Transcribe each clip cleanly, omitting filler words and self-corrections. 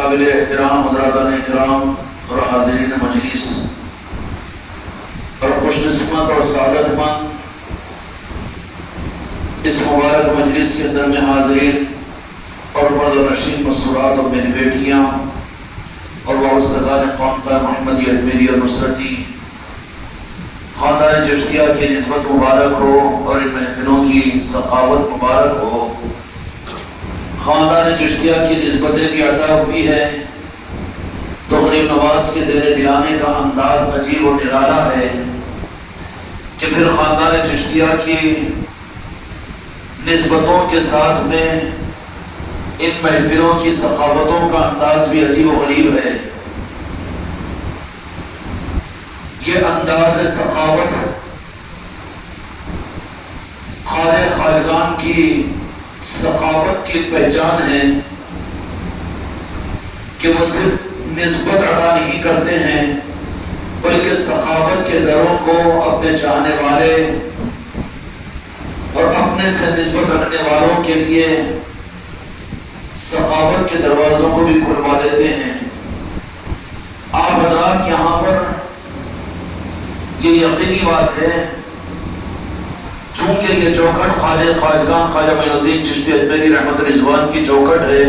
قابل احترام حضراتان کرام اور حاضرین مجلس اور خوش قسمت اور سعادت مند اس مبارک مجلس کے اندر میں حاضرین اور مرد و نشین مسرات اور میری بیٹیاں اور وابستگان خانقاہ محمدی اجمیری اور نصرتی، خاندان چشتیہ کی نسبت مبارک ہو اور ان محفلوں کی سخاوت مبارک ہو۔ خاندان چشتیہ کی نسبتیں بھی عطا ہوئی ہے تو غریب نواز کے دینے دلانے کا انداز عجیب و نرالا ہے کہ پھر خاندان چشتیہ کی نسبتوں کے ساتھ میں ان محفلوں کی سخاوتوں کا انداز بھی عجیب و غریب ہے۔ یہ انداز سخاوت خواجہ خواجگان کی سخاوت کی پہچان ہے کہ وہ صرف نسبت عطا نہیں کرتے ہیں بلکہ سخاوت کے دروں کو اپنے چاہنے والے اور اپنے سے نسبت رکھنے والوں کے لیے سخاوت کے دروازوں کو بھی کھلوا دیتے ہیں۔ آپ حضرات یہاں پر یہ یقینی بات ہے چونکہ یہ چوکھٹ خواجہ خواجگان خواجہ معین الدین چشتی اجمیری رحمت رضوان کی چوکھٹ ہے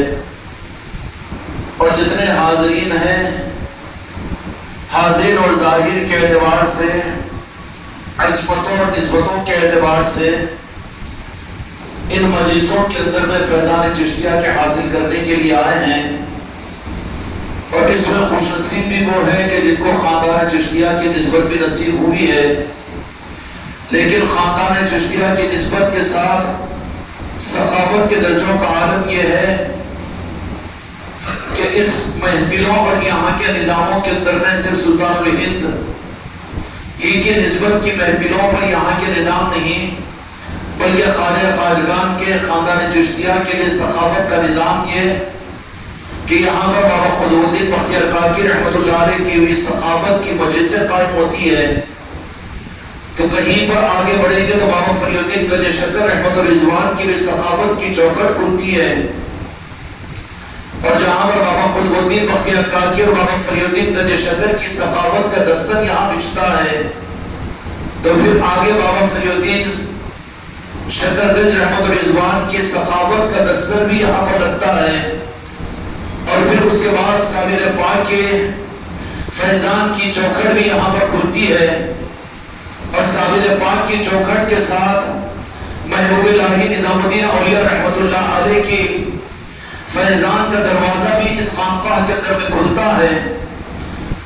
اور جتنے حاضرین ہیں حاضرین اور ظاہر کے اعتبار سے، عصمتوں اور نسبتوں کے اعتبار سے ان مجلسوں کے اندر میں فیضان چشتیہ کے حاصل کرنے کے لیے آئے ہیں، اور اس میں خوش نصیب بھی وہ ہیں کہ جن کو خاندان چشتیہ کی نسبت بھی نصیب ہوئی ہے، لیکن خاندان چشتیہ کی نسبت کے ساتھ سخاوت کے درجوں کا عالم یہ ہے کہ اس محفلوں اور یہاں کے نظاموں کے اندر میں صرف سلطان الہند ہی کی نسبت کی محفلوں پر یہاں کے نظام نہیں بلکہ خواجہ خواجگان کے خاندان چشتیہ کے لیے سخاوت کا نظام یہ کہ یہاں پر بابا قطب الدین بختیار کاکی رحمت اللہ علیہ کی ہوئی سخاوت کی مجلسیں قائم ہوتی ہے، تو کہیں پر آگے بڑھیں گے تو بابا فری الدین گنج شکر رحمت رضوان کی بھی سخاوت کی چوکھٹ کھلتی ہے، اور جہاں پر بابا قطب الدین بختیار کاکی اور بابا فری الدین گنج شکر کی سخاوت کا دستر یہاں بچھتا ہے، تو پھر آگے بابا فری الدین شکر گنج رحمت رضوان کی سخاوت کا دستر بھی یہاں پر لگتا ہے، اور پھر اس کے بعد سامر پاک کے فیضان کی چوکھٹ بھی یہاں پر کھلتی ہے، اور سامر پاک کی چوکھٹ کے ساتھ محبوب الہی نظام الدین اولیاء رحمت اللہ علیہ کی فیضان کا دروازہ بھی اس خانقاہ کے اندر میں کھلتا ہے،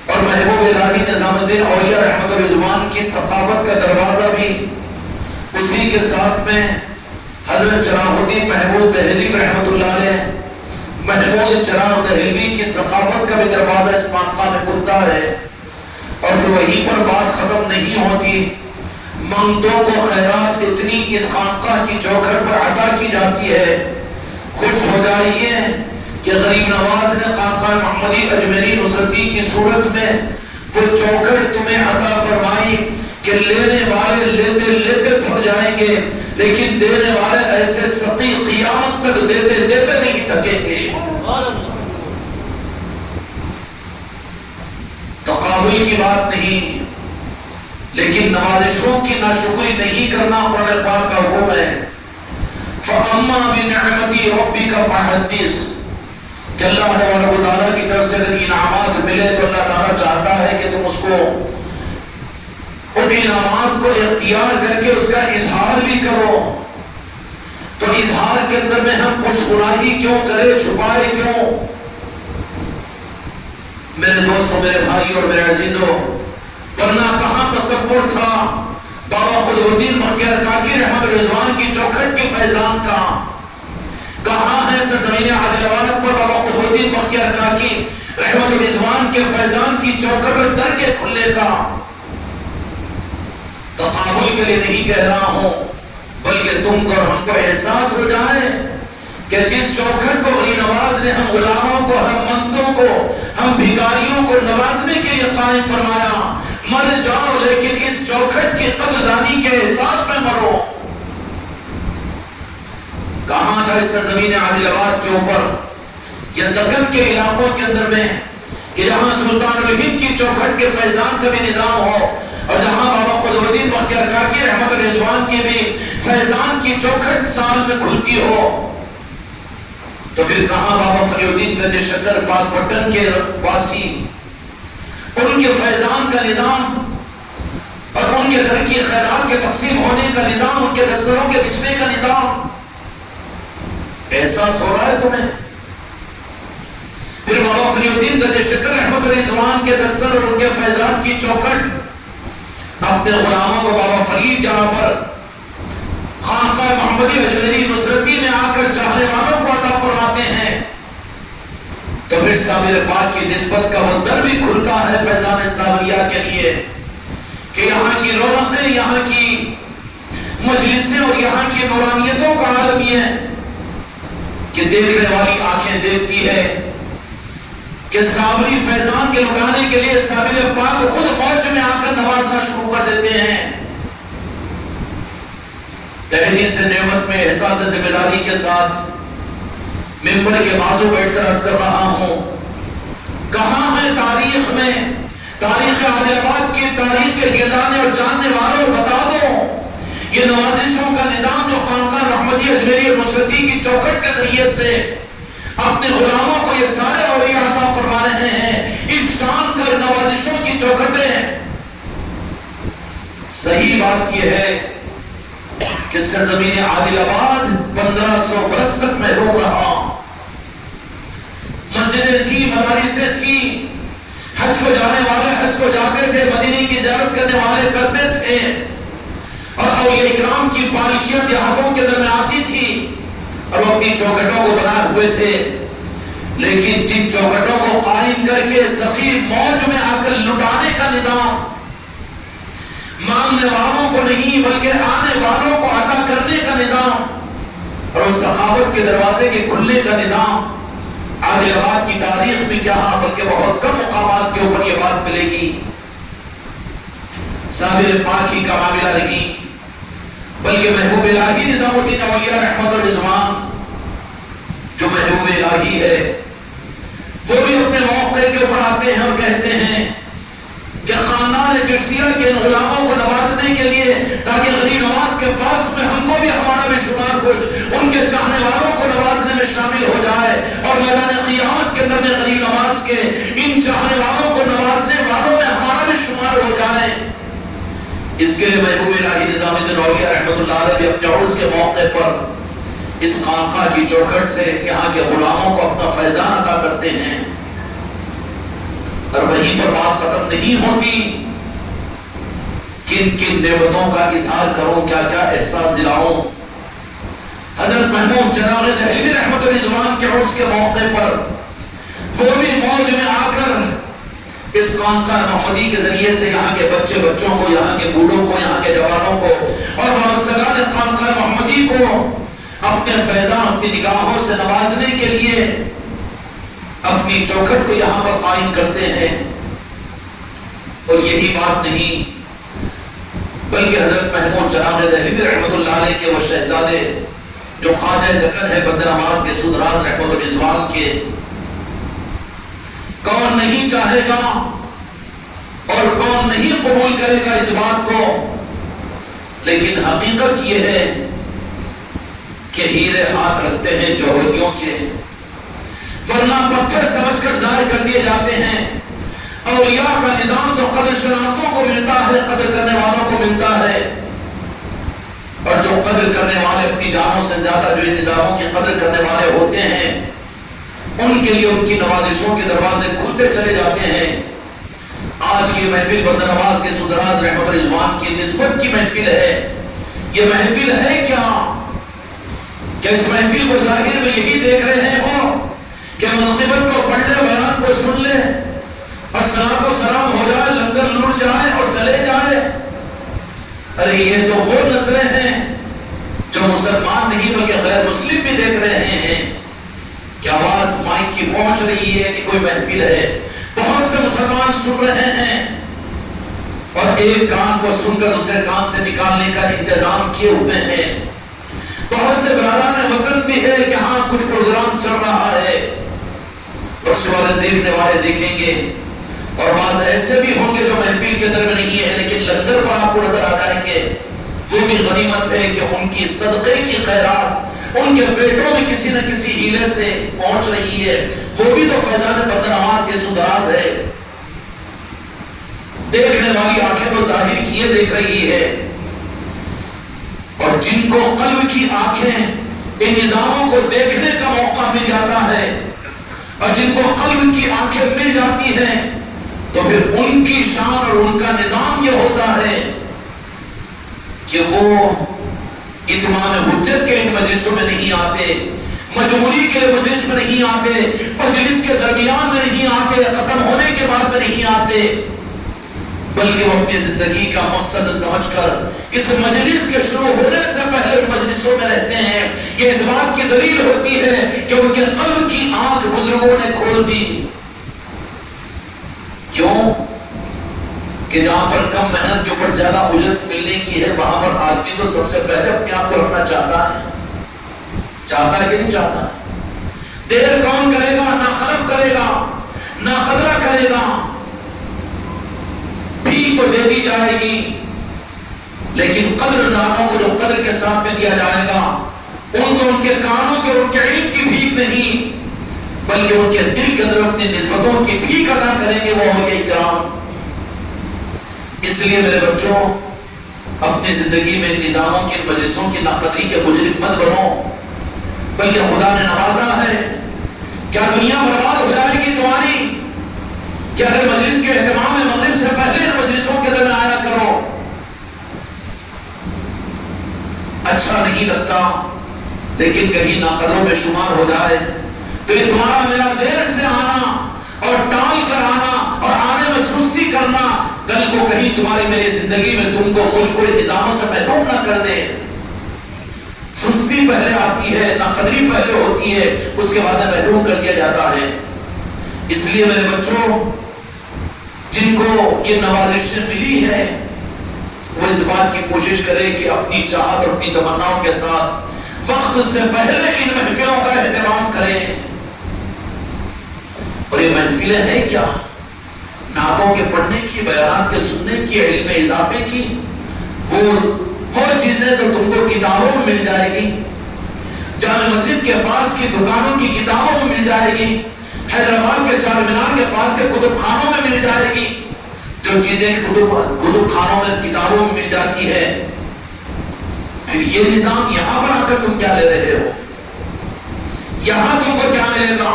اور محبوب الہی نظام الدین اولیاء رحمت رضوان کی سخاوت کا دروازہ بھی اسی کے ساتھ میں حضرت چراغ الدین محمود دہلوی رحمت اللہ علیہ محمود چراغ دہلوی کی سخاوت کا بھی دروازہ اس خانقاہ میں کھلتا ہے، اور پھر وہیں پر بات ختم نہیں ہوتی، منگتوں کو خیرات اتنی اس خانقاہ کی چوکھٹ پر عطا کی جاتی ہے۔ خوش ہو جائیے کہ غریب نواز نے خانقاہ محمدی اجمیری نصرتی کی صورت میں وہ چوکھٹ تمہیں عطا فرمائی کہ لینے والے لیتے لیتے تھک جائیں گے لیکن دینے والے ایسے سقی قیامت تک دیتے دیتے نہیں تھکیں گے۔ تقابل کی بات نہیں لیکن نوازشوں کی ناشکری نہیں کرنا قرآن پاک کا حکم ہے۔ فَأَمَّا بِنِعْمَتِ رَبِّكَ فَحَدِّثْ کہ اللہ تبارک و تعالیٰ کی طرف سے اگر انعامات ملے تو اللہ تعالیٰ چاہتا ہے کہ تم اس کو ان انعامات کو اختیار کر کے اس کا اظہار بھی کرو، تو اظہار کے اندر میں ہم پشگناہی کیوں کرے، چھپائے کیوں؟ میرے دوستوں، میرے بھائی اور میرے عزیزوں، ورنہ کہاں تصور تھا بابا قطب الدین بختیار کاکی رحمت رضوان کی چوکھٹ کی فیضان کا؟ کہاں ہے سرزمین عادلانت پر بابا قطب الدین بختیار کاکی رحمت رضوان کے فیضان کی چوکھٹ اور در کے کھلنے کا؟ تقابل کے لیے نہیں کہہ رہا ہوں بلکہ تم کو اور ہم کو احساس ہو جائے کہ جس چوکھٹ کو غریب نواز نے ہم غلاموں کو، ہم منتوں کو، ہم بھکاریوں کو نوازنے کے لیے قائم فرمایا، مر جاؤ لیکن اس چوکھٹ کی قدردانی کے احساس میں مرو۔ کہاں تھا اس سرزمین عادل آباد کے اوپر یا دکن کے علاقوں کے اندر میں کہ جہاں سلطان الہند کی چوکھٹ کے فیضان کا بھی نظام ہو اور جہاں بابا قطب الدین بختیار کاکی رحمت رضوان کی بھی فیضان کی چوکھٹ سال میں کھلتی ہو، تو پھر کہاں بابا فری الدین گنج شکر پاک پٹن کے واسی ان کے فیضان کا نظام اور ان کے گھر کی خیرات کے تقسیم ہونے کا نظام، ان کے دستروں کے بچھنے کا نظام، احساس ہو رہا ہے تمہیں؟ پھر بابا فری الدین گنج شکر رحمت رضوان کے دستر اور ان کے فیضان کی چوکھٹ اپنے غلاموں کو بابا فرید جہاں پر خانقاہ محمدی اجمیری نصرتی میں آ کر چاہنے والوں کو عطا فرماتے ہیں، تو پھر سامر پاک کی نسبت کا وہ در بھی کھلتا ہے فیضان سامریہ کے لیے کہ یہاں کی رونقیں، یہاں کی مجلسیں اور یہاں کی نورانیتوں کا عالم یہ ہے کہ دیکھنے والی آنکھیں دیکھتی ہے کہ سامری فیضان کے لٹانے کے لیے سامر پاک خود موج میں آ کر نوازنا شروع کر دیتے ہیں۔ تحدیث نعمت میں احساس ذمہ داری کے ساتھ ممبر کے بازو بیٹھ کر عرض کر رہا ہوں، کہاں ہے تاریخ میں، تاریخ عادل آباد کی تاریخ کے گردانے اور جاننے والوں بتا دو یہ نوازشوں کا نظام جو خانقاہ رحمتی اجمیری اور نصرتی کی چوکھٹ کے ذریعے سے اپنے غلاموں کو یہ سارے اولیاء عطا فرما رہے ہیں، اس شان کر نوازشوں کی چوکھٹیں۔ صحیح بات یہ ہے کہ سرزمین عادل آباد 1500 برس تک محروم رہا، مسجدیں تھی، مدارسیں تھی، حج کو جانے والے حج کو جاتے تھے، مدینے کی زیارت کرنے والے کرتے تھے، اور اولیاء اکرام کی پالکیاں دیہاتوں کے اندر میں آتی تھی اور وہ اپنی چوکھٹوں کو بنائے ہوئے تھے، لیکن جن چوکھٹوں کو قائم کر کے سخی موج میں آ کر لٹانے کا نظام، مانگنے والوں کو نہیں بلکہ آنے والوں کو عطا کرنے کا نظام اور اس سخاوت کے دروازے کے کھلنے کا نظام، عادل آباد کی تاریخ میں کیا بلکہ بہت کم مقامات کے اوپر یہ بات ملے گی۔ سابر پاک ہی کا معاملہ نہیں بلکہ محبوب الہی نظام الدین اولیاء رحمت رضوان جو محبوب الہی ہے وہ بھی اپنے موقع کے اوپر آتے ہیں اور کہتے ہیں کہ خاندان چشتیہ کے ان غلاموں کو نوازنے کے لیے تاکہ غریب نواز کے پاس میں ہم کو بھی ہمارا بھی شمار کچھ ان کے چاہنے والوں کو نوازنے میں شامل ہو جائے اور میدان قیامت کے اندر میں غریب نواز کے ان چاہنے والوں کو نوازنے والوں میں ہمارا بھی شمار ہو جائے۔ اس کے لیے محبوب الہی نظام الدین اولیاء رحمت اللہ علیہ اپنے عرس کے موقع پر اس خانقاہ کی چوکھٹ سے یہاں کے غلاموں کو اپنا فیضان عطا کرتے ہیں، اور وہیں پر بات ختم نہیں ہوتی، کن کن نعمتوں کا اظہار کروں، کیا کیا احساس دلاؤں۔ حضرت محمود چراغ دہلوی رحمت رضوان کے عرس کے موقع پر وہ بھی موج میں آ کر اس خانقاہ محمدی کے ذریعے سے یہاں کے بچے بچوں کو، یہاں کے بوڑھوں کو، یہاں کے جوانوں کو اور وابستگان خانقاہ محمدی کو اپنے فیضان، اپنی نگاہوں سے نوازنے کے لیے اپنی چوکھٹ کو یہاں پر قائم کرتے ہیں۔ اور یہی بات نہیں بلکہ حضرت محمود چراغ دہلوی رحمت اللہ علیہ کے وہ شہزادے جو خواجہ دکن ہے بندر نواز کے سودراز رحمت رضوان کے، کون نہیں چاہے گا اور کون نہیں قبول کرے گا اس بات کو، لیکن حقیقت یہ ہے کہ ہیرے ہاتھ رکھتے ہیں جوہریوں کے، ورنہ پتھر سمجھ کر ظاہر کر دیے جاتے ہیں۔ اولیاء کا نظام تو قدر شناسوں کو ملتا ہے، قدر کرنے والوں کو ملتا ہے، اور جو قدر کرنے والے اپنی جانوں سے زیادہ جو ان نظاموں کی قدر کرنے والے ہوتے ہیں ان کے لیے ان کی نوازشوں کے دروازے کھلتے چلے جاتے ہیں۔ آج کی محفل بندر نواز کے سودراز رحمت رضوان کی نسبت کی محفل ہے۔ یہ محفل ہے کیا اس محفل کو ظاہر میں یہی دیکھ رہے ہیں وہ کہ منقبت کو پڑھ لے، بیان کو سن لے اور صلاۃ و سلام ہو جائے، لنگر لٹ جائے اور چلے جائے؟ ارے یہ تو وہ نظریں ہیں جو مسلمان نہیں بلکہ غیر مسلم بھی دیکھ رہے ہیں کہ آواز مائک کی پہنچ رہی ہے کہ کوئی محفل ہے، بہت سے مسلمان سن رہے ہیں اور ایک کان کو سن کر دوسرے کان سے نکالنے کا انتظام کیے ہوئے ہیں۔ بہت سے برادران وطن بھی ہے کہ ہاں کچھ پروگرام چل رہا ہے، اور اس کے بعد دیکھنے والے دیکھیں گے، اور بعض ایسے بھی ہوں گے جو محفل کے اندر میں نہیں ہے لیکن لنگر پر آپ کو نظر آ جائیں گے. وہ بھی غنیمت ہے کہ ان کی صدقے کی خیرات ان کے پیٹوں میں کسی نہ کسی ہیلے سے پہنچ رہی ہے. وہ بھی تو فیضان بند نواز کے سدراز ہے. دیکھنے والی آنکھیں تو ظاہر کیے دیکھ رہی ہے، اور جن کو قلب کی آنکھیں ان نظاموں کو دیکھنے کا موقع مل جاتا ہے، اور جن کو قلب کی آنکھیں مل جاتی ہیں، تو پھر ان کی شان اور ان کا نظام یہ ہوتا ہے کہ وہ اتمام حجت کے ان مجلسوں میں نہیں آتے، مجبوری کے مجلس میں نہیں آتے، مجلس کے درمیان میں نہیں آتے، ختم ہونے کے بعد میں نہیں آتے، بلکہ وہ اپنی زندگی کا مقصد سمجھ کر اس مجلس کے شروع ہونے سے پہلے مجلسوں میں رہتے ہیں. یہ اس بات کی دلیل ہوتی ہے کہ ان کے قلب کی آنکھ بزرگوں نے کھول دی. کیوں؟ کہ جہاں پر کم محنت کے اوپر زیادہ اجرت ملنے کی ہے، وہاں پر آدمی تو سب سے پہلے اپنے آپ کو رکھنا چاہتا ہے. چاہتا ہے کہ نہیں چاہتا؟ دیر کون کرے گا؟ نہ خلف کرے گا، نہ قدرہ کرے گا. بھی تو دے دی جائے گی، لیکن قدر دانوں کو جو قدر کے ساتھ میں دیا جائے گا، ان کو ان کے کانوں کے ان کے علم کی بھیک نہیں، بلکہ ان کے دل کے اندر اپنی نسبتوں کی بھیک ادا کریں گے وہ اولیاء کرام. اس لیے میرے بچوں، اپنی زندگی میں نظاموں کی مجلسوں کی ناقدری کے مجرم مت بنو، بلکہ خدا نے نوازا ہے. کیا دنیا برباد ہو جائے گی تمہاری کہ اگر مجلس کے اہتمام میں مغرب سے پہلے ان مجلسوں کے درمیان آیا کرو؟ اچھا نہیں لگتا، لیکن کہیں ناقدروں میں شمار ہو جائے تو یہ تمہارا میرا دیر سے آنا اور ٹال کر آنا اور آنے میں سستی کرنا کل کو کہیں تمہاری میری زندگی میں تم کو مجھ کو نظاموں سے محروم نہ کر دے. سستی پہلے آتی ہے، ناقدری پہلے ہوتی ہے، اس کے بعد محروم کر دیا جاتا ہے. اس لیے میرے بچوں، جن کو یہ نوازش ملی ہے وہ اس بات کی کوشش کرے کہ اپنی چاہت اور اپنی تمناؤں کے ساتھ وقت سے پہلے ان محفلوں کا اہتمام کریں. اور یہ محفلیں ہیں کیا؟ نعتوں کے پڑھنے کی، بیانات کے سننے کی، علم اضافے کی، وہ چیزیں تو تم کو کتابوں میں مل جائے گی. جامع مسجد کے پاس کی دکانوں کی کتابوں میں مل جائے گی، حیدرآباد کے چار مینار کے پاس کے کتب خانوں میں مل جائے گی. جو چیزیں کتب خانوں میں کتابوں میں مل جاتی ہے، پھر یہ نظام یہاں پر آ کر تم کیا لے رہے ہو؟ یہاں تم کو کیا ملے گا؟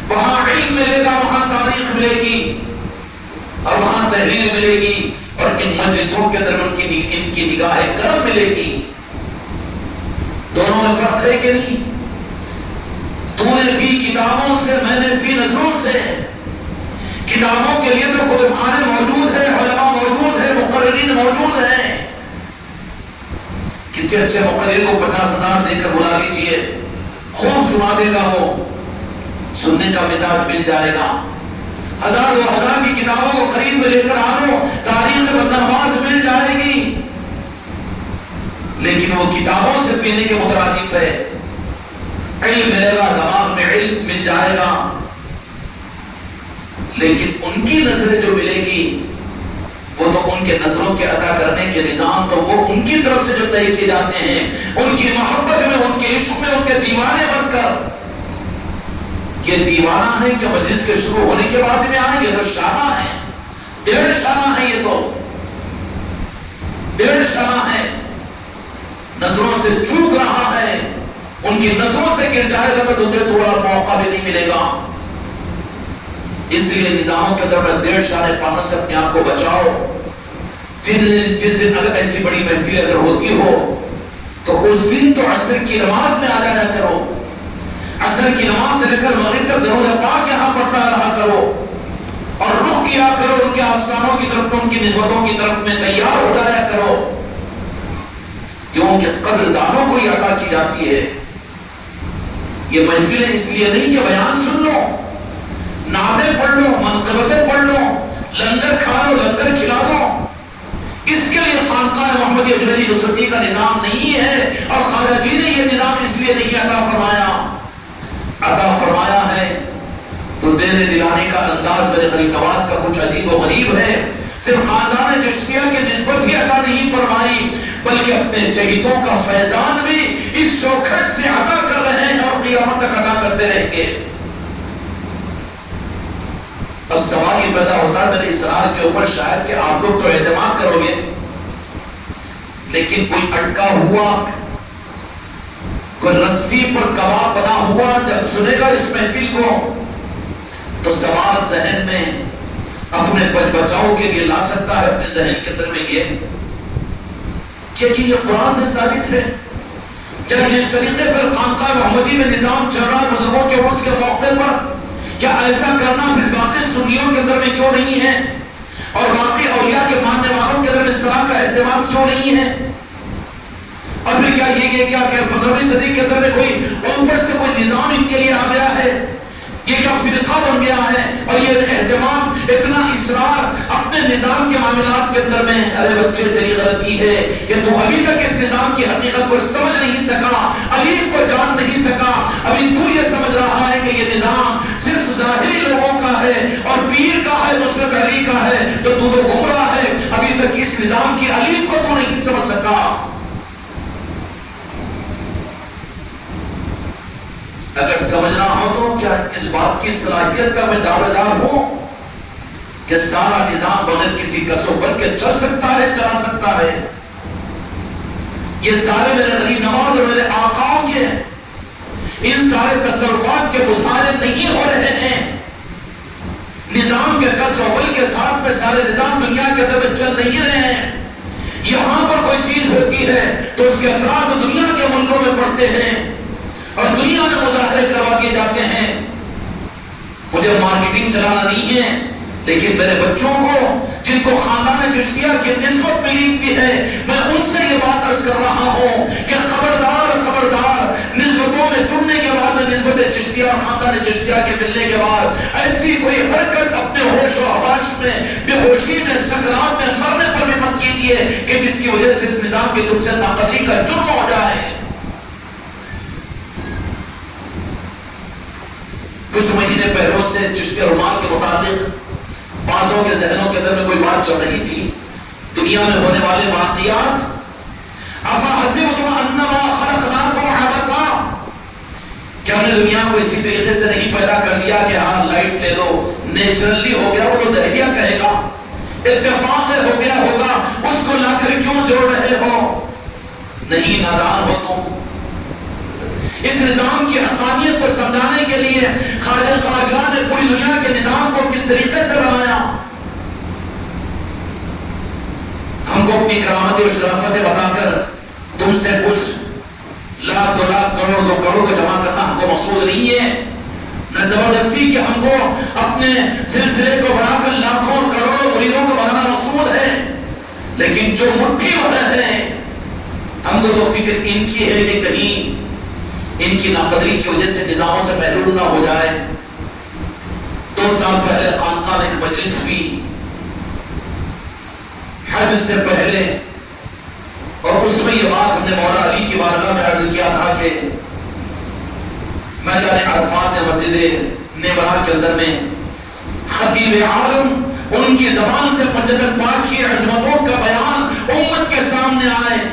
وہاں علم ملے گا، وہاں تاریخ ملے گی، اور وہاں تحریر ملے گی، اور ان مجلسوں کے اندر ان کی نگاہ کرم ملے گی. دونوں میں فرق ہے کہ نہیں؟ تو نے بھی کتابوں سے، میں نے بھی نظروں سے. کتابوں کے لیے تو کتب خانے موجود ہیں، علماء موجود ہیں، مقررین موجود ہیں. کسی اچھے مقرر کو 50,000 دے کر بلا لیجئے، خوب سنا دے گا، وہ سننے کا مزاج مل جائے گا. 1000 2000 کی کتابوں کو خرید میں لے کر آنو، تاریخ بندرواز مل جائے گی، لیکن وہ کتابوں سے پینے کے مترادف ہے. علم ملے گا، دماغ میں علم مل جائے گا، لیکن ان کی نظریں جو ملے گی وہ تو ان کے نظروں کے عطا کرنے کے نظام تو وہ ان کی طرف سے جو طے کیے جاتے ہیں، ان کی محبت میں، ان کے عشق میں، ان کے دیوانے بن کر. یہ دیوانہ ہے کہ مجلس کے شروع ہونے کے بعد میں آئیں، یہ تو شانہ ہے، 1.5 شانہ ہے، یہ تو 1.5 شانہ ہے. نظروں سے چوک رہا ہے، ان کی نظروں سے گر جائے گا تو تجھے تھوڑا موقع بھی نہیں ملے گا. اس لیے نظاموں کے اندر میں 1.5 شانے پانے سے اپنے آپ کو بچاؤ. جس دن اگر ایسی بڑی محفل اگر ہوتی ہو تو اس دن تو عصر کی نماز میں آ جایا کرو. عصر کی نماز سے لے کر مغرب تک درود پاک یہاں پڑھتا رہا کرو، اور رخ کیا کرو ان کے آستانوں کی طرف، ان کی نسبتوں کی طرف میں تیار ہو جایا کرو، کیونکہ قدردانوں کو یہ عطا کی جاتی ہے. یہ محفلیں اس لیے نہیں کہ بیان سن لو، نعتیں پڑھ لو، منقبتیں پڑھ لو، لنگر کھا لو، لنگر کھلا دو. اس کے لیے خانقاہ محمدی اجمیری نصرتی کا نظام نہیں ہے، اور خواجہ جی نے یہ نظام اس لیے نہیں عطا فرمایا. عطا فرمایا ہے دینے دلانے کا انداز میرے غریب نواز کا کچھ عجیب و غریب ہے. صرف خاندان چشتیہ کی نسبت ہی عطا نہیں فرمائی بلکہ اپنے چہیتوں کا فیضان بھی اس چوکھٹ سے عطا کر رہے ہیں اور قیامت تک عطا کرتے رہیں گے. اب سوال یہ پیدا ہوتا ہے میرے اسرار کے اوپر شاید کہ آپ لوگ تو اعتماد کرو گے لیکن کوئی اٹکا ہوا کوئی رسی پر کباب بنا ہوا جب سنے گا اس محفل کو تو سوال ذہن میں اپنے بچ بچاؤ کے لیے لا سکتا ہے اپنے ذہن کے اندر میں یہ کہ یہ قرآن سے ثابت ہے. جب یہ طریقے پر خانقاہ محمدی میں نظام چل رہا بزرگوں کے عرس کے موقع پر کیا ایسا کرنا پھر باقی سنیوں کے اندر میں کیوں نہیں ہے اور باقی اولیاء کے ماننے والوں کے اندر اس طرح کا اہتمام کیوں نہیں ہے؟ اور پھر کیا یہ کیا کہ 15ویں صدی کے اندر میں کوئی اوپر سے کوئی نظام ان کے لیے آ گیا ہے؟ یہ کیا فرقہ بن گیا ہے اور یہ اہتمام اتنا اصرار اپنے نظام کے معاملات کے اندر میں؟ ارے بچے تیری غلطی ہے کہ تو ابھی تک اس نظام کی حقیقت کو سمجھ نہیں سکا, الف کو جان نہیں سکا. ابھی تو یہ سمجھ رہا ہے کہ یہ نظام صرف ظاہری لوگوں کا ہے اور پیر کا ہے, نصرت علی کا ہے, تو گمراہ ہے. ابھی تک اس نظام کی الف کو تو نہیں سمجھ سکا. اگر سمجھنا ہو تو کیا اس بات کی صلاحیت کا میں دعوے دار ہوں کہ سارا نظام بغیر کسی کس و بل کے چل سکتا ہے, چلا سکتا ہے؟ یہ سارے میرے غریب نواز اور میرے آقاؤں کے ان سارے تصرفات کے مظاہرے نہیں ہو رہے ہیں. نظام کے کس و بل کے ساتھ میں سارے نظام دنیا کے اندر میں چل نہیں رہے ہیں. یہاں پر کوئی چیز ہوتی ہے تو اس کے اثرات دنیا کے ملکوں میں پڑتے ہیں اور دنیا میں مظاہرے کروا کے جاتے ہیں. مجھے مارکیٹنگ چلانا نہیں ہے لیکن میرے بچوں کو جن کو خاندان چشتیہ کی نسبت ملی ہوئی ہے میں ان سے یہ بات عرض کر رہا ہوں کہ خبردار خبردار, نسبتوں میں جڑنے کے بعد میں نسبت چشتیہ اور خاندان چشتیہ کے ملنے کے بعد ایسی کوئی حرکت اپنے ہوش و حواس میں, بے ہوشی میں, سکرات میں مرنے پر بھی مت کیجیے کہ جس کی وجہ سے اس نظام کی تم سے ناقدری کا جرم ہو جائے. کچھ مہینے پہلوں سے چشتی رومال کے متعلق بعضوں کے ذہنوں کے اندر میں کوئی بات چل رہی تھی. دنیا میں ہونے والے واقعات, افحسبتم انما خلقناکم عبثا, کیا ہم نے دنیا کو اسی طریقے سے نہیں پیدا کر دیا کہ ہاں لائٹ لے لو, نیچرلی ہو گیا, وہ تو دہریہ کہے گا, اتفاق ہو گیا ہوگا, اس کو لا کر کیوں جوڑ رہے ہو؟ نہیں, نادان ہو تم. اس نظام کی حقانیت کو سمجھانے کے لیے خواجہ خواجہ نے پوری دنیا کے نظام کو کس طریقے سے بنایا. ہم کو اپنی کرامتیں اور شرافتیں بتا کر تم سے کچھ لاکھ 2 لاکھ کروڑ 2 کروڑ کو جمع کرنا ہم کو مقصود نہیں ہے. نہ زبردستی کہ ہم کو اپنے سلسلے کو بڑھا کر لاکھوں کروڑوں مریدوں کو بنانا مقصود ہے. لیکن جو مٹھی بھر ہے ہم کو تو فکر ان کی ہے کہ کہیں ان کی ناقدری کی وجہ سے نظاموں سے محروم نہ ہو جائے. 2 سال پہلے خانقاہ میں ایک مجلس ہوئی حج سے پہلے, اور اس میں یہ بات ہم نے مولا علی کی بارگاہ میں عرض کیا تھا کہ میدان عرفات میں مسجد نبرا کے اندر میں خطیب عالم ان کی زبان سے پنجتن پاک کی عظمتوں کا بیان امت کے سامنے آئے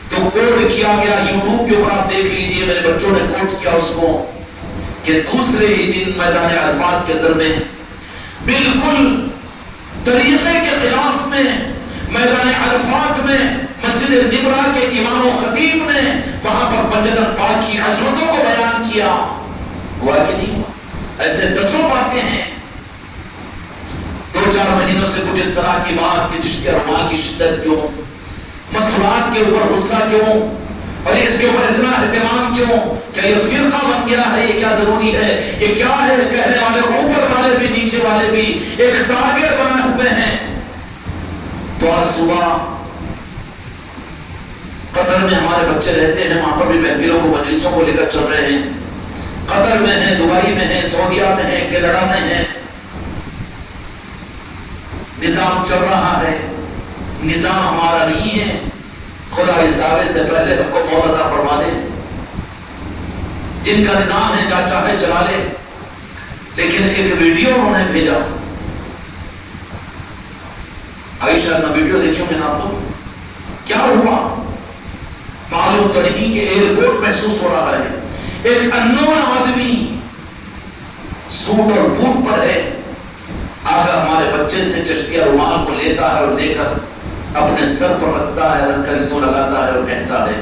تو کوڈ کیا گیا. یوٹیوب کے اوپر آپ دیکھ لیجئے, میرے بچوں نے کوڈ کیا اس کو کہ دوسرے ہی دن میدان عرفات کے اندر میں بالکل طریقے کے خلاف میں میدان عرفات میں مسجد نبرا کے امام و خطیب نے وہاں پر پنجتن پاک کی عظمتوں کو بیان کیا. ہوا کہ نہیں ہوا؟ ایسے 10 باتیں ہیں. 2-4 مہینوں سے کچھ اس طرح کی بات کہ چشتی رومال کی شدت کیوں, مسئلات کے اوپر غصہ کیوں, اور اس کے اوپر اتنا اہتمام کیوں, کیا یہ فرقہ بن گیا ہے, یہ کیا ضروری ہے, یہ کیا ہے؟ کہنے والے اوپر والے بھی نیچے والے بھی ایک ٹارگٹ بنا ہوئے ہیں. تو آج صبح قطر میں ہمارے بچے رہتے ہیں, وہاں پر بھی محفلوں کو مجلسوں کو لے کر چل رہے ہیں. قطر میں ہیں, دبئی میں ہیں, سعودیہ میں ہیں, کینیڈا میں ہیں. نظام چل رہا ہے, نظام ہمارا نہیں ہے. خدا اس دعوے سے پہلے ہم کو موت عطا فرما دے. جن کا نظام ہے جا چاہے چلا لے, لیکن ایک ویڈیو انہوں نے بھیجا، عائشہ نہ ویڈیو دیکھیں گے نا آپ لوگ، کیا ہوا معلوم تو نہیں کہ ایئرپورٹ محسوس ہو رہا ہے، ایک انون آدمی سوٹ اور بوٹ پر ہے، آگا ہمارے بچے سے چشتیہ رومال کو لیتا ہے اور لے کر اپنے سر پر رکھتا ہے، رکھ کر یوں لگاتا ہے اور کہتا ہے،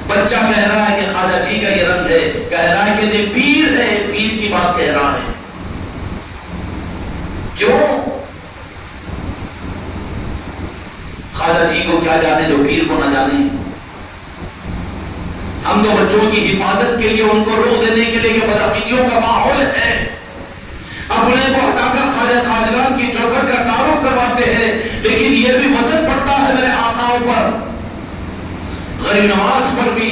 بچہ کہہ رہا ہے کہ خواجہ جی کا یہ رنگ ہے، کہہ رہا ہے کہ یہ پیر ہے، پیر کی بات کہہ رہا ہے۔ کیوں؟ خواجہ جی کو کیا جانے جو پیر کو نہ جانے۔ ہم تو بچوں کی حفاظت کے لیے، ان کو روح دینے کے لیے کہ بدعقیدیوں کا ماحول ہے، اپنے کو ہٹا کر خواجہ خواجگان کی چوکھٹ کا تعارف کرواتے ہیں، لیکن یہ بھی وزن پڑتا ہے میرے آقاؤں پر، غریب نواز پر بھی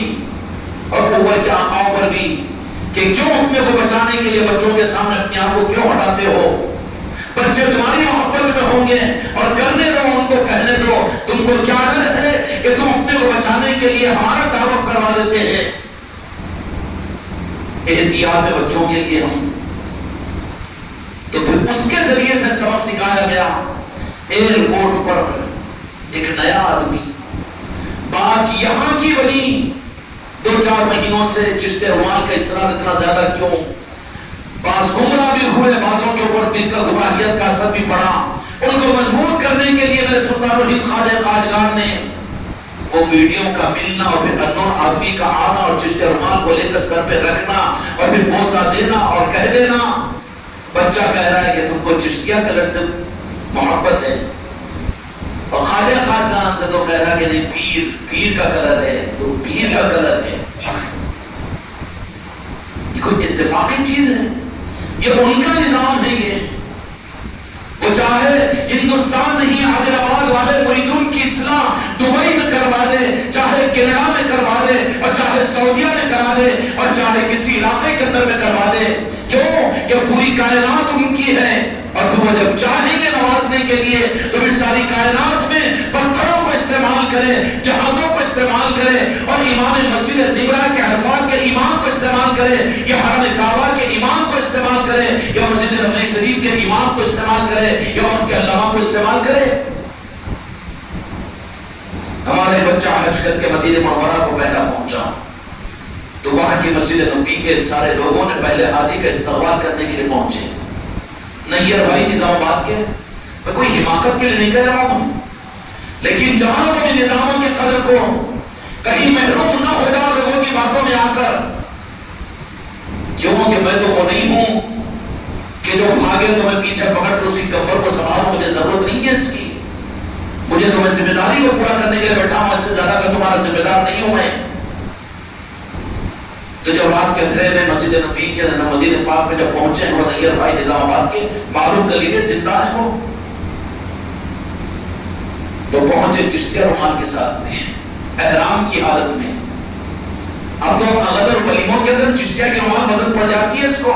اور اوپر کے آقاؤں پر بھی، کہ کیوں اپنے کو بچانے کے لیے بچوں کے سامنے اپنے آپ کو کیوں ہٹاتے ہو؟ بچے تمہاری محبت میں ہوں گے اور کرنے دو، ان کو کہنے دو، تم کو کیا ڈر ہے کہ تم اپنے کو بچانے کے لیے ہمارا تعارف کروا دیتے ہیں۔ احتیاط میں بچوں کے لیے ہم تو پھر اس کے ذریعے سے سبق سکھایا گیا۔ ایئرپورٹ پر ایک نیا آدمی، بات یہاں کی بنی 2-4 مہینوں سے چشتیہ رومال کا اصرار اتنا زیادہ کیوں؟ بعض گمراہ بھی ہوئے، بعضوں کے اوپر دل کا گمراہیت کا اثر بھی پڑا، ان کو مضبوط کرنے کے لیے میرے سلطان الہند خواجہ خواجگان نے وہ ویڈیو کا ملنا اور پھر انون آدمی کا آنا اور چشتیہ رومال کو لے کر سر پہ رکھنا اور پھر بوسہ دینا اور کہہ دینا، بچہ کہہ رہا ہے کہ تم کو چشتیہ کلر سے محبت ہے، اور خواجہ خواجگان سے تو کہہ رہا ہے کہ نہیں، پیر کا کلر ہے، تو پیر کا کلر ہے۔ یہ کوئی اتفاقی چیز ہے؟ یہ ان کا نظام ہے۔ یہ وہ چاہے ہندوستان نہیں، عادل آباد والے مریدون کی اصلاح دبئی میں کروا دے، چاہے کینیڈا میں کروا دے، اور چاہے سعودیہ میں کرا دے، اور چاہے کسی علاقے کے اندر میں کروا دے، کیوں کہ پوری کائنات ان کی ہے، اور پھر وہ جب چاہیں گے نوازنے کے لیے تو پھر ساری کائنات میں پتھروں کو استعمال کرے، جہازوں کو استعمال کرے، اور امام مسجد نمرہ کے عرفات کے امام کو استعمال کرے، یا حرم کعبہ کے امام کو استعمال کرے، یا مسجد نبوی شریف کے امام کو استعمال کرے، یا وقت کے علامہ کو استعمال کرے۔ ہمارے بچہ حج کر کے مدینہ منورہ کو پہلا پہنچا تو وہاں کی مسجد نبوی کے سارے لوگوں نے پہلے حاجی کا استقبال کرنے کے لیے پہنچے۔ نیر بھائی نظام آباد کے، میں کوئی حماقت کے لیے نہیں کہہ رہا ہوں، لیکن جہاں تم نظاموں کی قدر کو کہیں محروم نہ ہو جاؤ لوگوں کی باتوں میں آ کر، کیوں کہ میں تو وہ نہیں ہوں کہ جو بھاگے تو میں پیچھے پکڑ کر اس کی کمر کو سنبھالوں، مجھے ضرورت نہیں ہے اس کی، مجھے تو میں ذمہ داری کو پورا کرنے کے لیے بیٹھا ہوں، اس سے زیادہ کا تمہارا ذمہ دار نہیں ہوں میں۔ تو جب رات کے اندھیرے میں مسجد نبوی کے مدینہ پاک میں جب پہنچے ہیں وہ نیر بھائی نظام آباد کے، معلوم کر لیجیے زندہ ہیں وہ، تو پہنچے چشتیہ رومال کے ساتھ میں، احرام کی حالت میں۔ اب تو غدر ولیموں کے اندر چشتیہ کی رومال وزن پڑ جاتی ہے اس کو۔